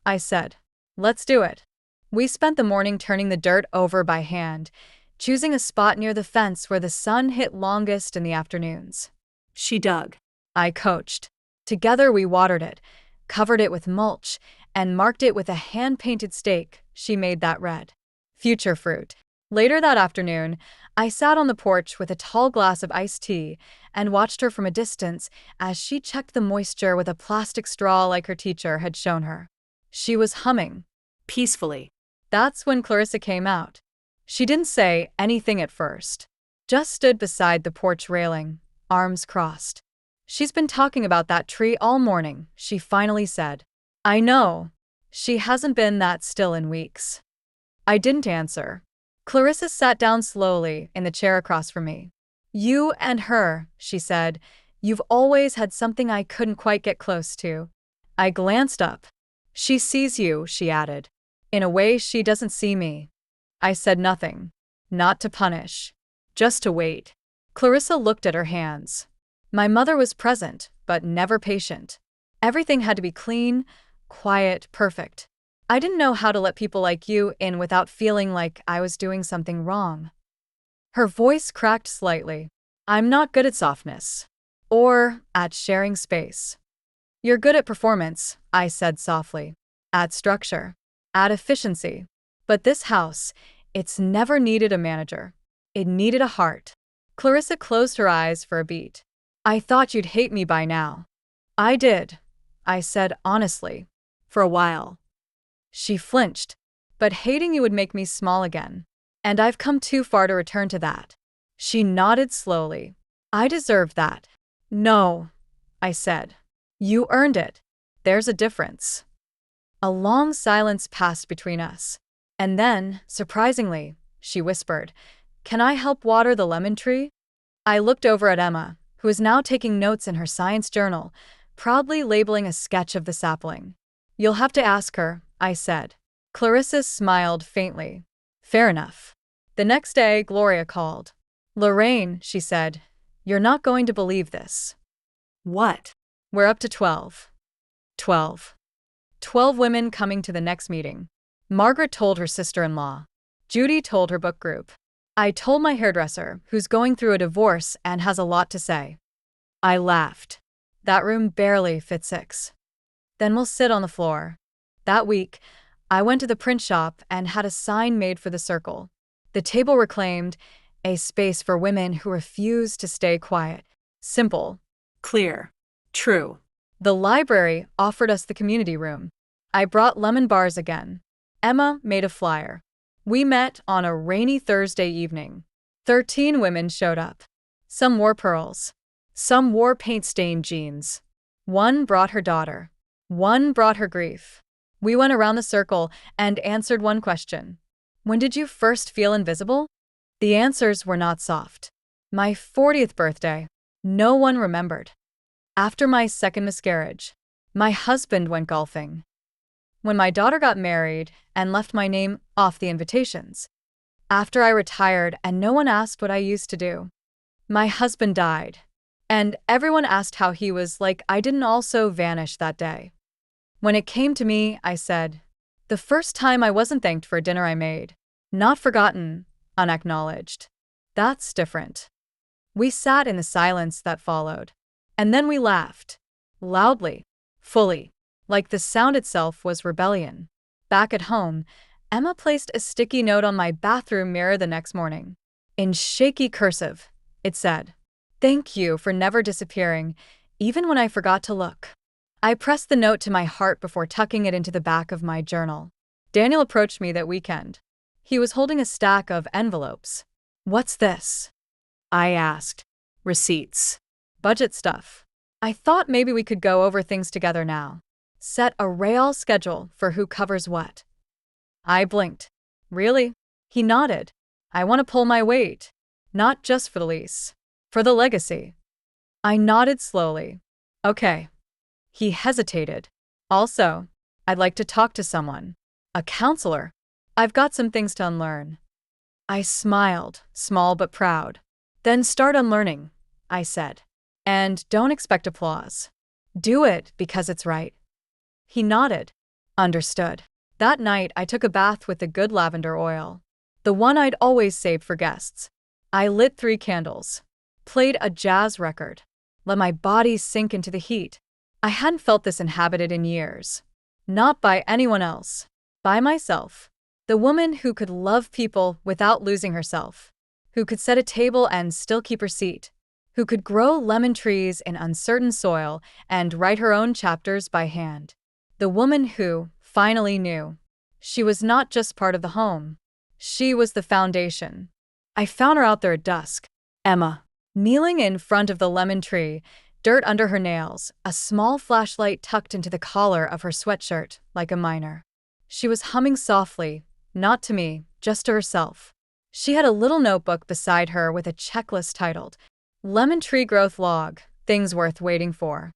I said. Let's do it. We spent the morning turning the dirt over by hand, choosing a spot near the fence where the sun hit longest in the afternoons. She dug. I coached. Together we watered it, covered it with mulch, and marked it with a hand-painted stake she made that red. Future fruit. Later that afternoon, I sat on the porch with a tall glass of iced tea and watched her from a distance as she checked the moisture with a plastic straw like her teacher had shown her. She was humming. Peacefully. That's when Clarissa came out. She didn't say anything at first. Just stood beside the porch railing, arms crossed. She's been talking about that tree all morning, she finally said. I know. She hasn't been that still in weeks. I didn't answer. Clarissa sat down slowly in the chair across from me. You and her, she said. You've always had something I couldn't quite get close to. I glanced up. She sees you, she added. In a way she doesn't see me. I said nothing. Not to punish. Just to wait. Clarissa looked at her hands. My mother was present, but never patient. Everything had to be clean, quiet, perfect. I didn't know how to let people like you in without feeling like I was doing something wrong. Her voice cracked slightly. I'm not good at softness. Or at sharing space. You're good at performance, I said softly. At structure. At efficiency. But this house, it's never needed a manager. It needed a heart. Clarissa closed her eyes for a beat. I thought you'd hate me by now. I did, I said honestly. For a while. She flinched. But hating you would make me small again. And I've come too far to return to that. She nodded slowly. I deserved that. No, I said. You earned it. There's a difference. A long silence passed between us. And then, surprisingly, she whispered, Can I help water the lemon tree? I looked over at Emma, who was now taking notes in her science journal, proudly labeling a sketch of the sapling. You'll have to ask her, I said. Clarissa smiled faintly. Fair enough. The next day, Gloria called. Lorraine, she said, you're not going to believe this. What? We're up to 12. 12 women coming to the next meeting. Margaret told her sister-in-law. Judy told her book group. I told my hairdresser, who's going through a divorce and has a lot to say. I laughed. That room barely fit 6. Then we'll sit on the floor. That week, I went to the print shop and had a sign made for the circle. The table reclaimed a space for women who refuse to stay quiet. Simple. Clear. True. The library offered us the community room. I brought lemon bars again. Emma made a flyer. We met on a rainy Thursday evening. 13 women showed up. Some wore pearls. Some wore paint-stained jeans. One brought her daughter. One brought her grief. We went around the circle and answered one question. When did you first feel invisible? The answers were not soft. My 40th birthday. No one remembered. After my second miscarriage. My husband went golfing. When my daughter got married and left my name off the invitations. After I retired and no one asked what I used to do. My husband died. And everyone asked how he was, like I didn't also vanish that day. When it came to me, I said, the first time I wasn't thanked for a dinner I made. Not forgotten, unacknowledged. That's different. We sat in the silence that followed. And then we laughed. Loudly. Fully. Like the sound itself was rebellion. Back at home, Emma placed a sticky note on my bathroom mirror the next morning. In shaky cursive, it said, "Thank you for never disappearing, even when I forgot to look." I pressed the note to my heart before tucking it into the back of my journal. Daniel approached me that weekend. He was holding a stack of envelopes. "What's this?" I asked. Receipts. "Budget stuff. I thought maybe we could go over things together now. Set a real schedule for who covers what." I blinked. "Really?" He nodded. "I want to pull my weight. Not just for the lease. For the legacy." I nodded slowly. "Okay." He hesitated. "Also, I'd like to talk to someone. A counselor. I've got some things to unlearn." I smiled, small but proud. "Then start unlearning," I said. "And don't expect applause. Do it because it's right." He nodded. "Understood." That night, I took a bath with the good lavender oil, the one I'd always saved for guests. I lit 3 candles, played a jazz record, let my body sink into the heat. I hadn't felt this inhabited in years. Not by anyone else. By myself. The woman who could love people without losing herself. Who could set a table and still keep her seat. Who could grow lemon trees in uncertain soil and write her own chapters by hand. The woman who finally knew. She was not just part of the home. She was the foundation. I found her out there at dusk. Emma. Kneeling in front of the lemon tree, dirt under her nails, a small flashlight tucked into the collar of her sweatshirt, like a miner. She was humming softly, not to me, just to herself. She had a little notebook beside her with a checklist titled, "Lemon Tree Growth Log, Things Worth Waiting For."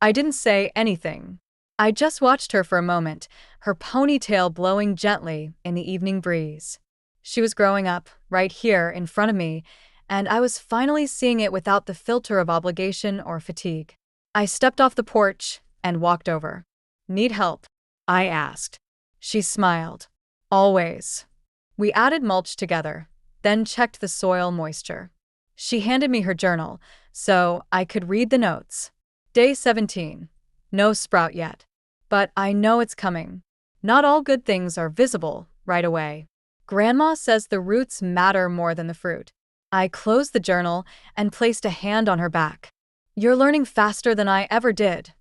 I didn't say anything. I just watched her for a moment, her ponytail blowing gently in the evening breeze. She was growing up, right here in front of me, and I was finally seeing it without the filter of obligation or fatigue. I stepped off the porch and walked over. "Need help?" I asked. She smiled. "Always." We added mulch together, then checked the soil moisture. She handed me her journal, so I could read the notes. Day 17. No sprout yet. But I know it's coming. Not all good things are visible right away. Grandma says the roots matter more than the fruit. I closed the journal and placed a hand on her back. "You're learning faster than I ever did,"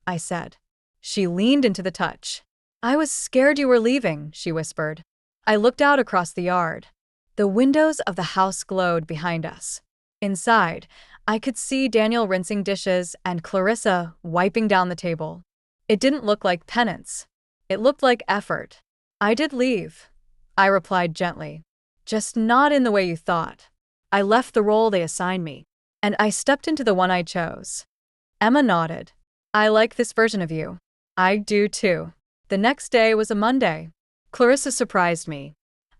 I said. She leaned into the touch. "I was scared you were leaving," she whispered. I looked out across the yard. The windows of the house glowed behind us. Inside, I could see Daniel rinsing dishes and Clarissa wiping down the table. It didn't look like penance. It looked like effort. "I did leave," I replied gently. "Just not in the way you thought. I left the role they assigned me, and I stepped into the one I chose." Emma nodded. "I like this version of you." "I do too." The next day was a Monday. Clarissa surprised me.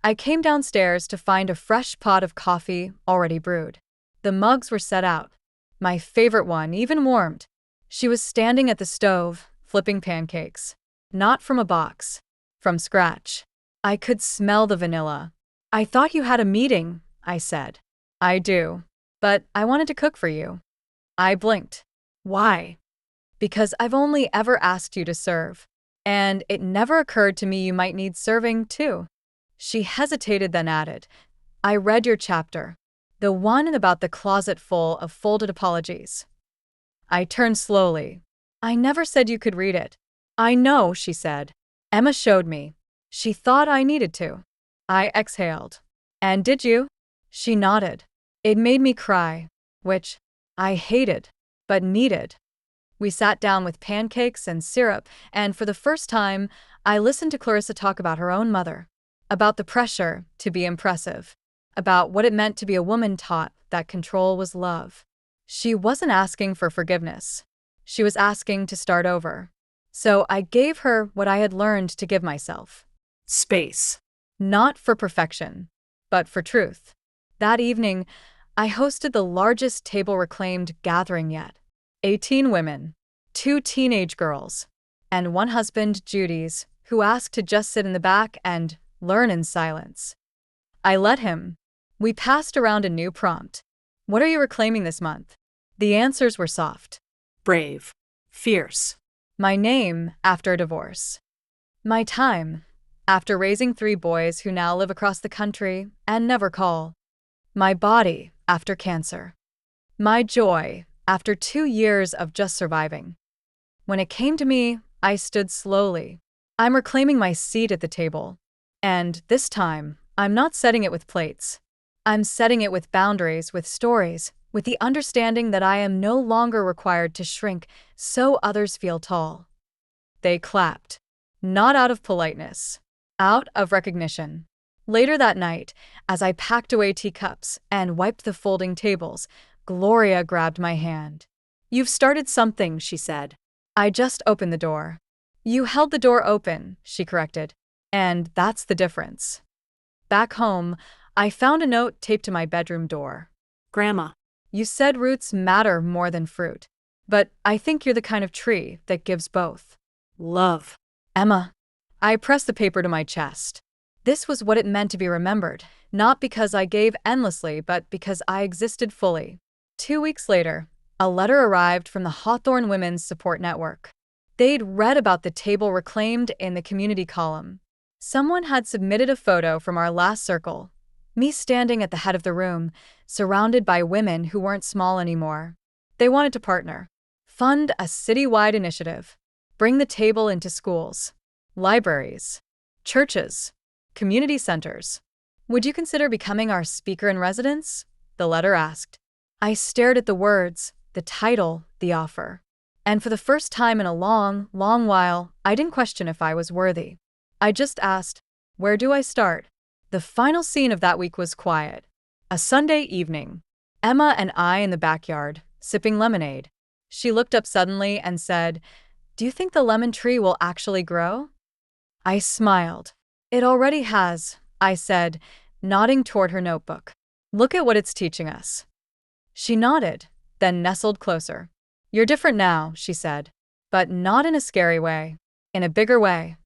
I came downstairs to find a fresh pot of coffee already brewed. The mugs were set out. My favorite one, even warmed. She was standing at the stove, flipping pancakes. Not from a box. From scratch. I could smell the vanilla. "I thought you had a meeting," I said. "I do. But I wanted to cook for you." I blinked. "Why?" "Because I've only ever asked you to serve. And it never occurred to me you might need serving, too." She hesitated, then added, "I read your chapter. The one about the closet full of folded apologies." I turned slowly. "I never said you could read it." "I know," she said. "Emma showed me. She thought I needed to." I exhaled. "And did you?" She nodded. "It made me cry, which I hated, but needed." We sat down with pancakes and syrup, and for the first time, I listened to Clarissa talk about her own mother, about the pressure to be impressive, about what it meant to be a woman taught that control was love. She wasn't asking for forgiveness. She was asking to start over. So I gave her what I had learned to give myself. Space. Not for perfection, but for truth. That evening, I hosted the largest table-reclaimed gathering yet. 18 women, 2 teenage girls, and one husband, Judy's, who asked to just sit in the back and learn in silence. I let him. We passed around a new prompt. "What are you reclaiming this month?" The answers were soft. Brave. Fierce. My name after a divorce. My time after raising 3 boys who now live across the country and never call. My body after cancer. My joy after 2 years of just surviving. When it came to me, I stood slowly. I'm reclaiming my seat at the table. And this time, I'm not setting it with plates. I'm setting it with boundaries, with stories, with the understanding that I am no longer required to shrink so others feel tall. They clapped. Not out of politeness. Out of recognition. Later that night, as I packed away teacups and wiped the folding tables, Gloria grabbed my hand. "You've started something," she said. "I just opened the door." "You held the door open," she corrected. "And that's the difference." Back home, I found a note taped to my bedroom door. Grandma. "You said roots matter more than fruit. But I think you're the kind of tree that gives both." Love. Emma. I pressed the paper to my chest. This was what it meant to be remembered, not because I gave endlessly, but because I existed fully. 2 weeks later, a letter arrived from the Hawthorne Women's Support Network. They'd read about the table reclaimed in the community column. Someone had submitted a photo from our last circle, me standing at the head of the room, surrounded by women who weren't small anymore. They wanted to partner, fund a citywide initiative, bring the table into schools, libraries, churches, community centers. "Would you consider becoming our speaker in residence?" the letter asked. I stared at the words, the title, the offer. And for the first time in a long, long while, I didn't question if I was worthy. I just asked, "Where do I start?" The final scene of that week was quiet. A Sunday evening. Emma and I in the backyard, sipping lemonade. She looked up suddenly and said, "Do you think the lemon tree will actually grow?" I smiled. "It already has," I said, nodding toward her notebook. "Look at what it's teaching us." She nodded, then nestled closer. "You're different now," she said. "But not in a scary way. In a bigger way."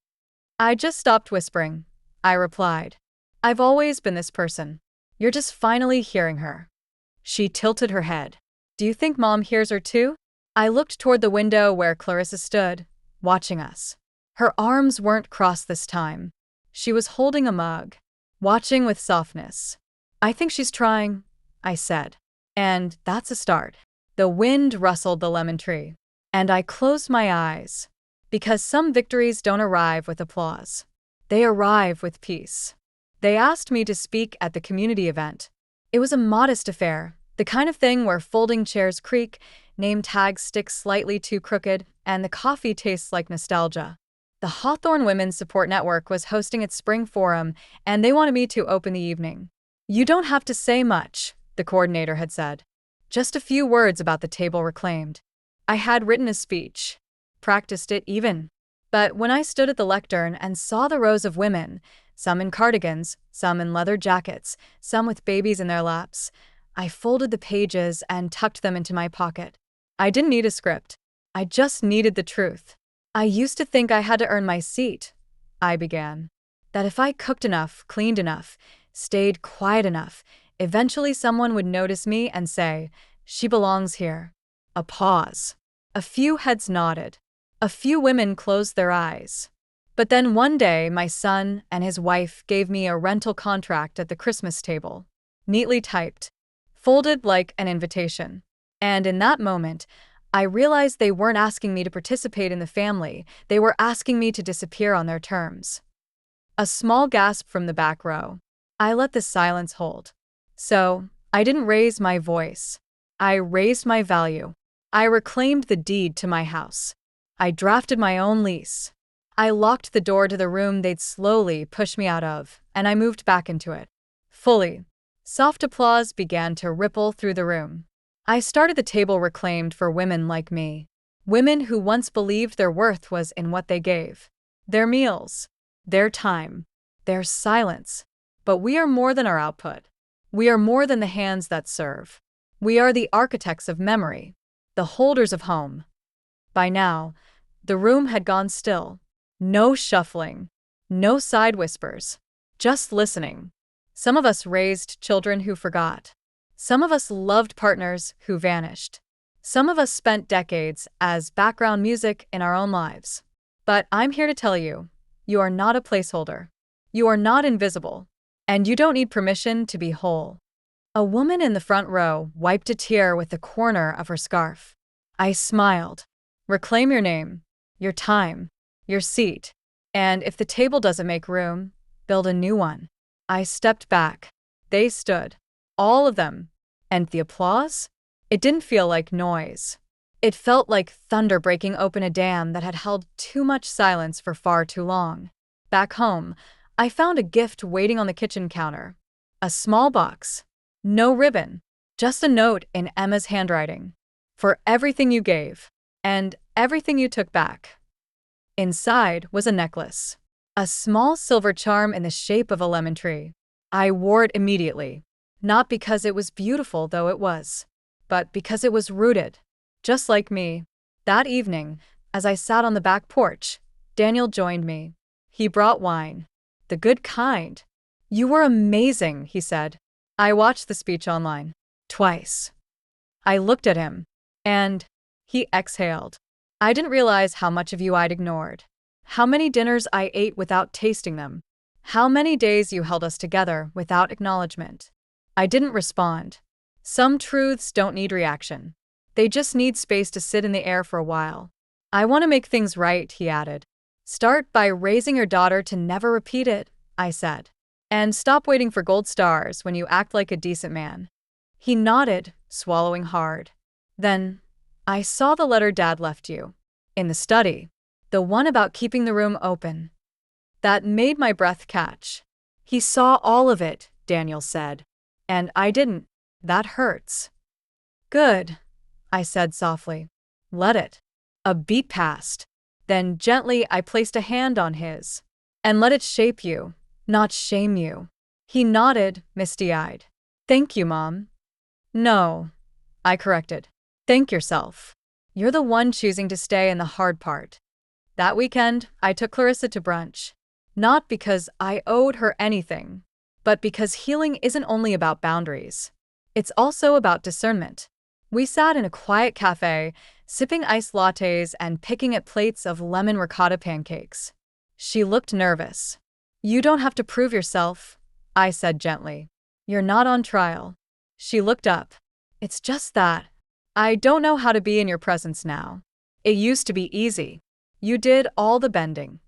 I just stopped whispering. I replied, "I've always been this person. You're just finally hearing her." She tilted her head. "Do you think Mom hears her too?" I looked toward the window where Clarissa stood, watching us. Her arms weren't crossed this time. She was holding a mug, watching with softness. "I think she's trying," I said. And that's a start. The wind rustled the lemon tree, and I closed my eyes. Because some victories don't arrive with applause. They arrive with peace. They asked me to speak at the community event. It was a modest affair, the kind of thing where folding chairs creak, name tags stick slightly too crooked, and the coffee tastes like nostalgia. The Hawthorne Women's Support Network was hosting its spring forum, and they wanted me to open the evening. "You don't have to say much," the coordinator had said. "Just a few words about the table reclaimed." I had written a speech, practiced it even. But when I stood at the lectern and saw the rows of women, some in cardigans, some in leather jackets, some with babies in their laps, I folded the pages and tucked them into my pocket. I didn't need a script. I just needed the truth. "I used to think I had to earn my seat," I began. "That if I cooked enough, cleaned enough, stayed quiet enough, eventually someone would notice me and say, 'She belongs here.'" A pause. A few heads nodded. A few women closed their eyes. But then one day, my son and his wife gave me a rental contract at the Christmas table. Neatly typed. Folded like an invitation. And in that moment, I realized they weren't asking me to participate in the family, they were asking me to disappear on their terms. A small gasp from the back row. I let the silence hold. So, I didn't raise my voice. I raised my value. I reclaimed the deed to my house. I drafted my own lease. I locked the door to the room they'd slowly push me out of, and I moved back into it. Fully. Soft applause began to ripple through the room. I started the table reclaimed for women like me. Women who once believed their worth was in what they gave. Their meals. Their time. Their silence. But we are more than our output. We are more than the hands that serve. We are the architects of memory. The holders of home. By now, the room had gone still. No shuffling. No side whispers. Just listening. Some of us raised children who forgot. Some of us loved partners who vanished. Some of us spent decades as background music in our own lives. But I'm here to tell you, you are not a placeholder. You are not invisible. And you don't need permission to be whole. A woman in the front row wiped a tear with the corner of her scarf. I smiled. Reclaim your name, your time, your seat. And if the table doesn't make room, build a new one. I stepped back. They stood. All of them. And the applause? It didn't feel like noise. It felt like thunder breaking open a dam that had held too much silence for far too long. Back home, I found a gift waiting on the kitchen counter. A small box. No ribbon. Just a note in Emma's handwriting. For everything you gave. And everything you took back. Inside was a necklace. A small silver charm in the shape of a lemon tree. I wore it immediately. Not because it was beautiful, though it was, but because it was rooted. Just like me. That evening, as I sat on the back porch, Daniel joined me. He brought wine. The good kind. You were amazing, he said. I watched the speech online. Twice. I looked at him. And he exhaled. I didn't realize how much of you I'd ignored. How many dinners I ate without tasting them. How many days you held us together without acknowledgement. I didn't respond. Some truths don't need reaction. They just need space to sit in the air for a while. I want to make things right, he added. Start by raising your daughter to never repeat it, I said. And stop waiting for gold stars when you act like a decent man. He nodded, swallowing hard. Then, I saw the letter Dad left you. In the study. The one about keeping the room open. That made my breath catch. He saw all of it, Daniel said. And I didn't. That hurts. Good, I said softly. Let it. A beat passed. Then gently I placed a hand on his. And let it shape you, not shame you. He nodded, misty-eyed. Thank you, Mom. No, I corrected. Thank yourself. You're the one choosing to stay in the hard part. That weekend, I took Clarissa to brunch. Not because I owed her anything, but because healing isn't only about boundaries. It's also about discernment. We sat in a quiet cafe, sipping iced lattes and picking at plates of lemon ricotta pancakes. She looked nervous. You don't have to prove yourself, I said gently. You're not on trial. She looked up. It's just that. I don't know how to be in your presence now. It used to be easy. You did all the bending.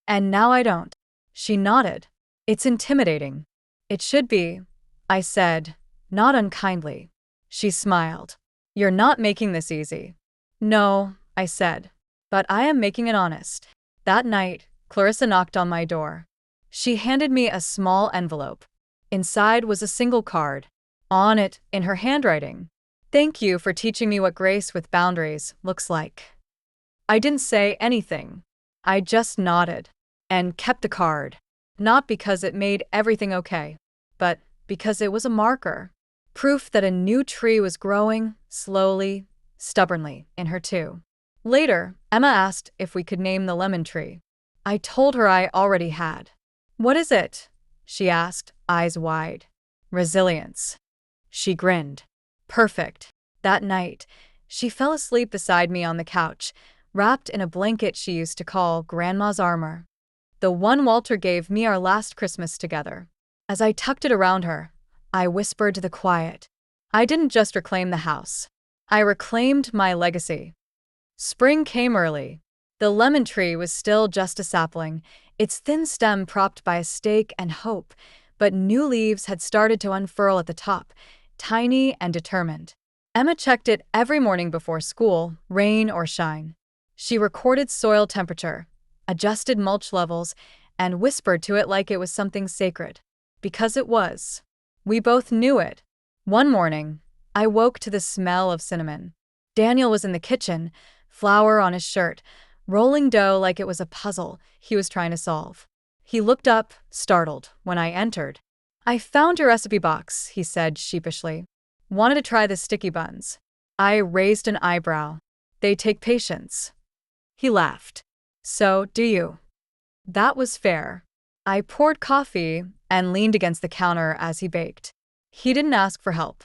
And now I don't. She nodded. It's intimidating. It should be, I said, not unkindly. She smiled. You're not making this easy. No, I said, but I am making it honest. That night, Clarissa knocked on my door. She handed me a small envelope. Inside was a single card. On it, in her handwriting, thank you for teaching me what grace with boundaries looks like. I didn't say anything. I just nodded and kept the card. Not because it made everything okay, but because it was a marker. Proof that a new tree was growing, slowly, stubbornly, in her too. Later, Emma asked if we could name the lemon tree. I told her I already had. What is it? She asked, eyes wide. Resilience. She grinned. Perfect. That night, she fell asleep beside me on the couch, wrapped in a blanket she used to call Grandma's armor. The one Walter gave me our last Christmas together. As I tucked it around her, I whispered to the quiet. I didn't just reclaim the house. I reclaimed my legacy. Spring came early. The lemon tree was still just a sapling, its thin stem propped by a stake and hope, but new leaves had started to unfurl at the top, tiny and determined. Emma checked it every morning before school, rain or shine. She recorded soil temperature, adjusted mulch levels, and whispered to it like it was something sacred. Because it was. We both knew it. One morning, I woke to the smell of cinnamon. Daniel was in the kitchen, flour on his shirt, rolling dough like it was a puzzle he was trying to solve. He looked up, startled, when I entered. I found your recipe box, he said sheepishly. Wanted to try the sticky buns. I raised an eyebrow. They take patience. He laughed. So do you. That was fair. I poured coffee and leaned against the counter as he baked. He didn't ask for help.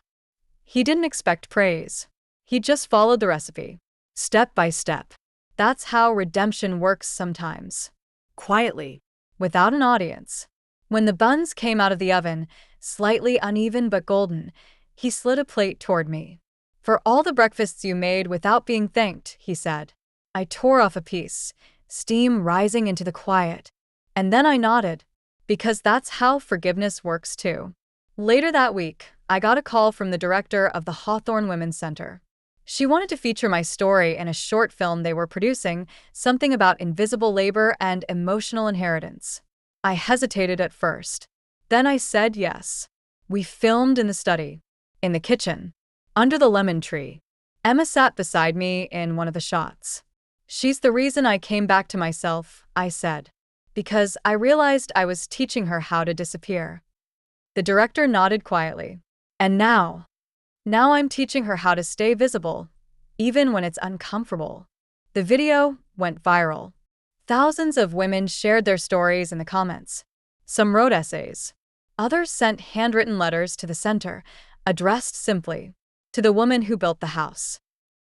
He didn't expect praise. He just followed the recipe, step by step. That's how redemption works sometimes. Quietly, without an audience. When the buns came out of the oven, slightly uneven but golden, he slid a plate toward me. "For all the breakfasts you made without being thanked," he said. I tore off a piece, steam rising into the quiet. And then I nodded, because that's how forgiveness works too. Later that week, I got a call from the director of the Hawthorne Women's Center. She wanted to feature my story in a short film they were producing, something about invisible labor and emotional inheritance. I hesitated at first. Then I said yes. We filmed in the study, in the kitchen, under the lemon tree. Emma sat beside me in one of the shots. "She's the reason I came back to myself," I said, because I realized I was teaching her how to disappear. The director nodded quietly. "And now I'm teaching her how to stay visible, even when it's uncomfortable." The video went viral. Thousands of women shared their stories in the comments. Some wrote essays. Others sent handwritten letters to the center, addressed simply, "To the woman who built the house."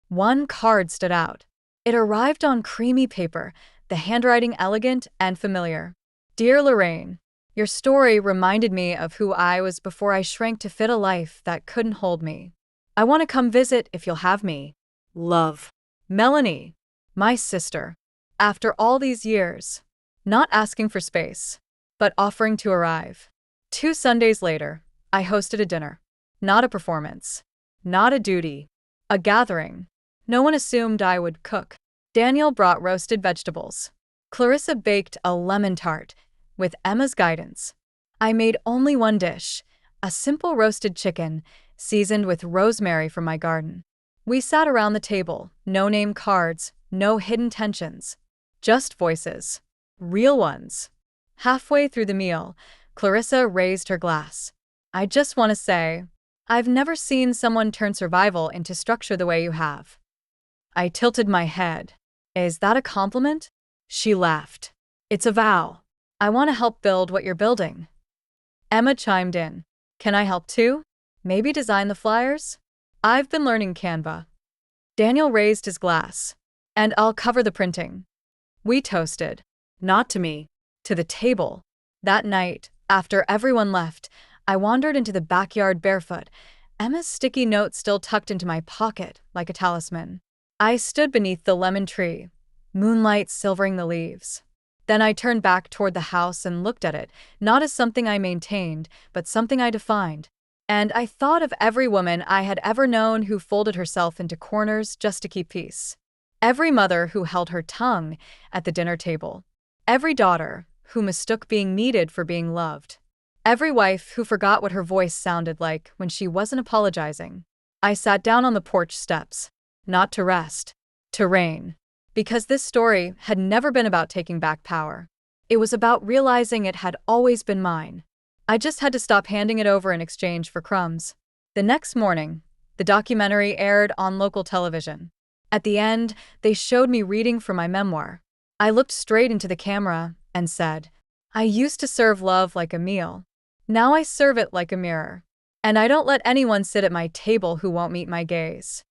One card stood out. It arrived on creamy paper, the handwriting elegant and familiar. "Dear Lorraine, your story reminded me of who I was before I shrank to fit a life that couldn't hold me. I want to come visit if you'll have me. Love. Melanie, my sister." After all these years, not asking for space, but offering to arrive. 2 Sundays later, I hosted a dinner. Not a performance. Not a duty. A gathering. No one assumed I would cook. Daniel brought roasted vegetables. Clarissa baked a lemon tart, with Emma's guidance. I made only one dish, a simple roasted chicken, seasoned with rosemary from my garden. We sat around the table, no name cards, no hidden tensions. Just voices. Real ones. Halfway through the meal, Clarissa raised her glass. "I just want to say, I've never seen someone turn survival into structure the way you have." I tilted my head. "Is that a compliment?" She laughed. "It's a vow. I want to help build what you're building." Emma chimed in. "Can I help too? Maybe design the flyers? I've been learning Canva." Daniel raised his glass. "And I'll cover the printing." We toasted. Not to me, to the table. That night, after everyone left, I wandered into the backyard barefoot, Emma's sticky note still tucked into my pocket like a talisman. I stood beneath the lemon tree, moonlight silvering the leaves. Then I turned back toward the house and looked at it, not as something I maintained, but something I defined. And I thought of every woman I had ever known who folded herself into corners just to keep peace. Every mother who held her tongue at the dinner table. Every daughter who mistook being needed for being loved. Every wife who forgot what her voice sounded like when she wasn't apologizing. I sat down on the porch steps, not to rest, to reign. Because this story had never been about taking back power. It was about realizing it had always been mine. I just had to stop handing it over in exchange for crumbs. The next morning, the documentary aired on local television. At the end, they showed me reading from my memoir. I looked straight into the camera and said, "I used to serve love like a meal. Now I serve it like a mirror. And I don't let anyone sit at my table who won't meet my gaze."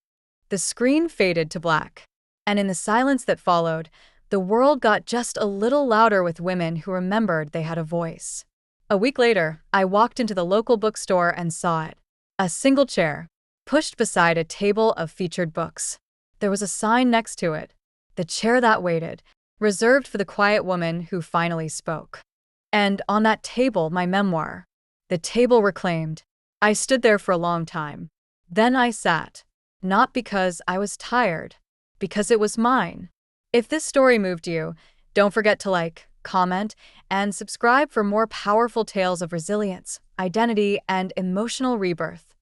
The screen faded to black. And in the silence that followed, the world got just a little louder with women who remembered they had a voice. A week later, I walked into the local bookstore and saw it. A single chair, pushed beside a table of featured books. There was a sign next to it, "The chair that waited, reserved for the quiet woman who finally spoke." And on that table, my memoir, the table reclaimed. I stood there for a long time. Then I sat, not because I was tired, because it was mine. If this story moved you, don't forget to like, comment, and subscribe for more powerful tales of resilience, identity, and emotional rebirth.